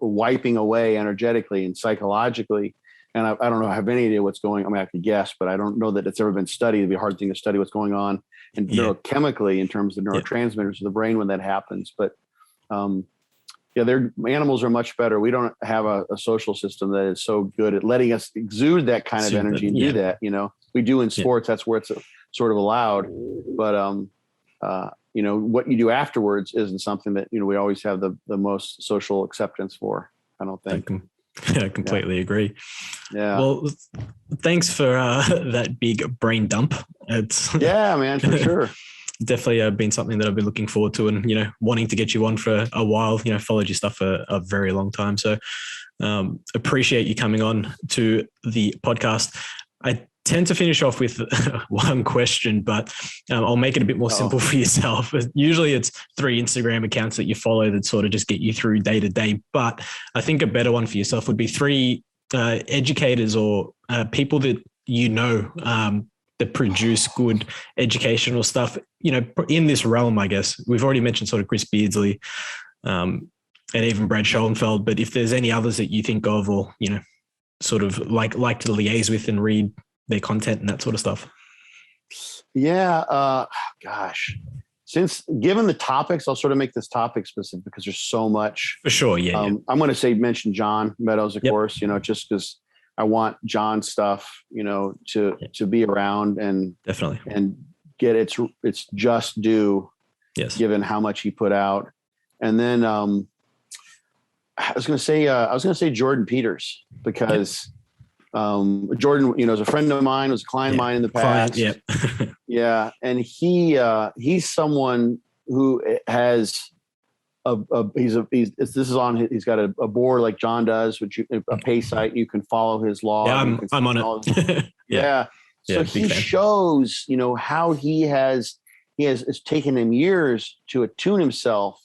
wiping away energetically and psychologically. And I don't know, I have any idea what's going on. I mean, I could guess, but I don't know that it's ever been studied. It'd be a hard thing to study what's going on and neurochemically in terms of neurotransmitters of the brain when that happens. But animals are much better. We don't have a social system that is so good at letting us exude that kind of energy and do that. We do in sports. That's where it's sort of allowed. But what you do afterwards isn't something that we always have the most social acceptance for, I don't think. I completely agree. Yeah. Well, thanks for that big brain dump. It's man, for sure. Definitely been something that I've been looking forward to, and wanting to get you on for a while. Followed your stuff for a very long time. So appreciate you coming on to the podcast. I tend to finish off with one question, but I'll make it a bit more simple for yourself. Usually it's 3 Instagram accounts that you follow that sort of just get you through day to day. But I think a better one for yourself would be 3 educators or people that that produce good educational stuff, in this realm, I guess. We've already mentioned sort of Chris Beardsley and even Brad Schoenfeld, but if there's any others that you think of or, sort of like to liaise with and read their content and that sort of stuff. Yeah. Gosh, since given the topics, I'll sort of make this topic specific because there's so much. For sure. Yeah. I'm going to mention John Meadows, of course, just because I want John's stuff, to be around and definitely and get its just due. Yes. Given how much he put out. And then I was going to say Jordan Peters, because Jordan, is a friend of mine, was a client of mine in the past. Yeah. And he's someone who has he's got a board like John does, which a pay site, you can follow his log. Yeah, I'm on it. Yeah. So he shows, how it's taken him years to attune himself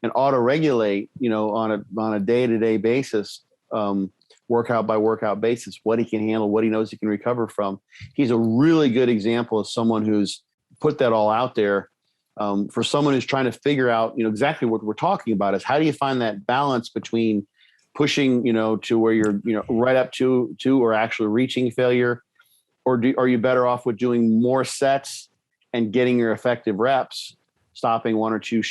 and auto-regulate, on a day-to-day basis, workout by workout basis, what he can handle, what he knows he can recover from. He's a really good example of someone who's put that all out there. For someone who's trying to figure out, exactly what we're talking about is how do you find that balance between pushing, to where you're, right up to or actually reaching failure, or are you better off with doing more sets and getting your effective reps, stopping 1 or 2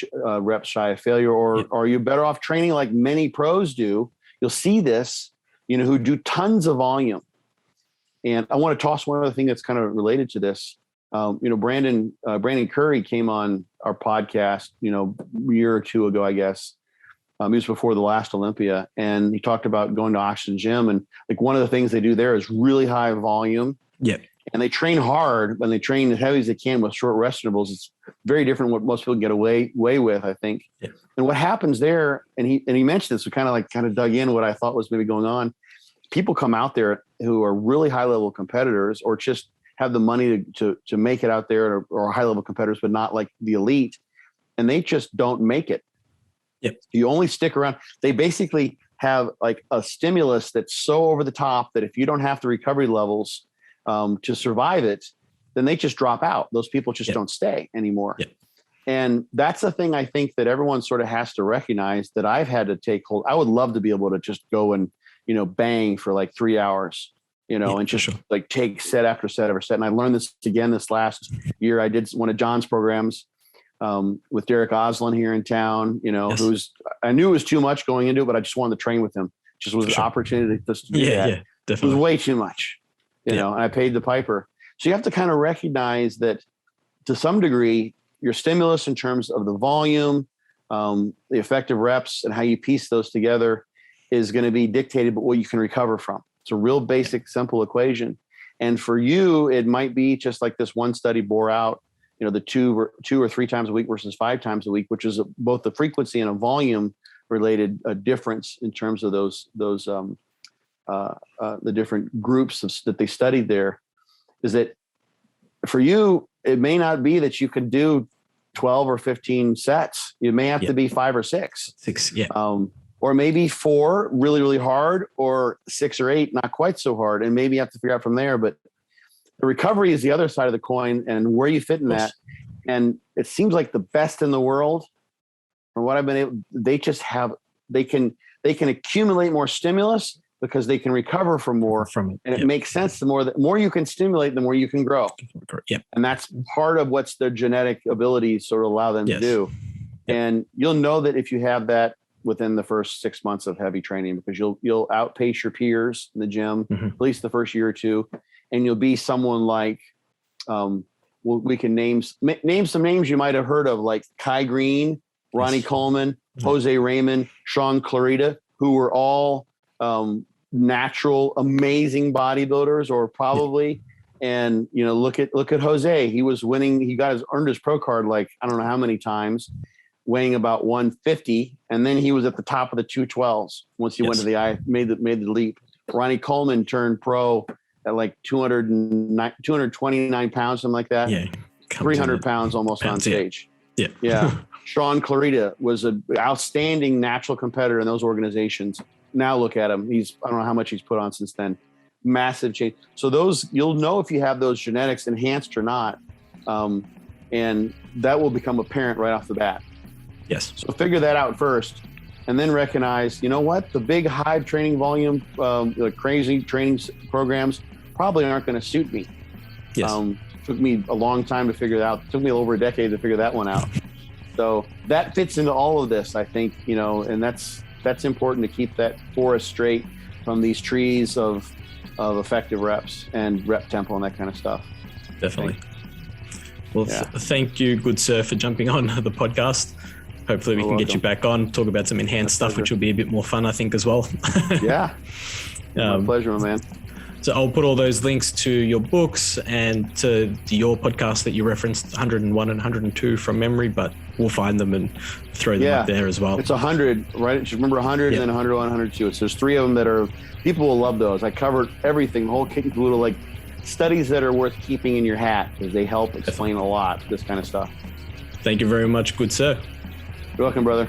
reps shy of failure, or are you better off training like many pros do? You'll see this, who do tons of volume. And I want to toss one other thing that's kind of related to this. Brandon Curry came on our podcast, a year or 2 ago, I guess. It was before the last Olympia, and he talked about going to Oxygen Gym, and like one of the things they do there is really high volume. Yeah. And they train hard, when they train as heavy as they can with short rest intervals. It's very different what most people get away with, I think. Yeah. And what happens there, and he mentioned this, so kind of dug in what I thought was maybe going on. People come out there who are really high level competitors, or just have the money to make it out there, or high level competitors, but not like the elite, and they just don't make it. Yep. You only stick around. They basically have like a stimulus that's so over the top that if you don't have the recovery levels to survive it, then they just drop out. Those people just don't stay anymore. Yep. And that's the thing I think that everyone sort of has to recognize, that I've had to take hold. I would love to be able to just go and, bang for like 3 hours, and just like take set after set after set. And I learned this again this last year. I did one of John's programs with Derek Oslin here in town, who's, I knew it was too much going into it, but I just wanted to train with him. Just was an opportunity to do that. Yeah, definitely. It was way too much, and I paid the piper. So you have to kind of recognize that to some degree, your stimulus in terms of the volume, the effective reps, and how you piece those together is going to be dictated by what you can recover from. It's a real basic, simple equation. And for you, it might be just like this one study bore out, the 2 or 3 times a week versus 5 times a week, which is both the frequency and a volume related difference in terms of the different groups that they studied there, is that for you, it may not be that you can do 12 or 15 sets. It may have to be 5 or 6. 6, yeah. Or maybe 4 really, really hard, or 6 or 8 not quite so hard. And maybe you have to figure out from there. But the recovery is the other side of the coin, and where you fit in that. And it seems like the best in the world, from what I've been able, they can accumulate more stimulus because they can recover from more from it. And it makes sense. The more you can stimulate, the more you can grow. Yep. And that's part of what's their genetic ability sort of allow them to do. Yep. And you'll know that if you have that within the first 6 months of heavy training, because you'll outpace your peers in the gym, at least the first year or two. And you'll be someone like, we can name some names you might have heard of, like Kai Green, Ronnie Coleman, Jose Raymond, Sean Clarita, who were all natural, amazing bodybuilders, or probably. And look at Jose. He was winning. He earned his pro card like I don't know how many times, weighing about 150, and then he was at the top of the 212s once he went to the made the leap. Ronnie Coleman turned pro at like 229 pounds, something like that. Yeah, 300 pounds almost on stage. Yeah. Sean Clarita was an outstanding natural competitor in those organizations. Now look at him. I don't know how much he's put on since then. Massive change. So those, you'll know if you have those genetics enhanced or not. And that will become apparent right off the bat. Yes. So figure that out first, and then recognize, you know what? The big high training volume, the crazy training programs probably aren't going to suit me. Yes. Took me a long time to figure that out. It took me over a decade to figure that one out. So that fits into all of this, I think, and that's important to keep that forest straight from these trees of effective reps and rep tempo and that kind of stuff. Definitely. Well, thank you, good sir, for jumping on the podcast. Hopefully we can get you back on, talk about some enhanced stuff, which will be a bit more fun, I think, as well. Yeah. My pleasure, my man. So I'll put all those links to your books and to your podcast that you referenced, 101 and 102 from memory, but we'll find them and throw them up there as well. It's 100, right? Just remember 100 and then 101, 102. So there's 3 of them that are, people will love those. I covered everything, the whole kit and caboodle, like studies that are worth keeping in your hat because they help explain a lot, this kind of stuff. Thank you very much, good sir. You're welcome, brother.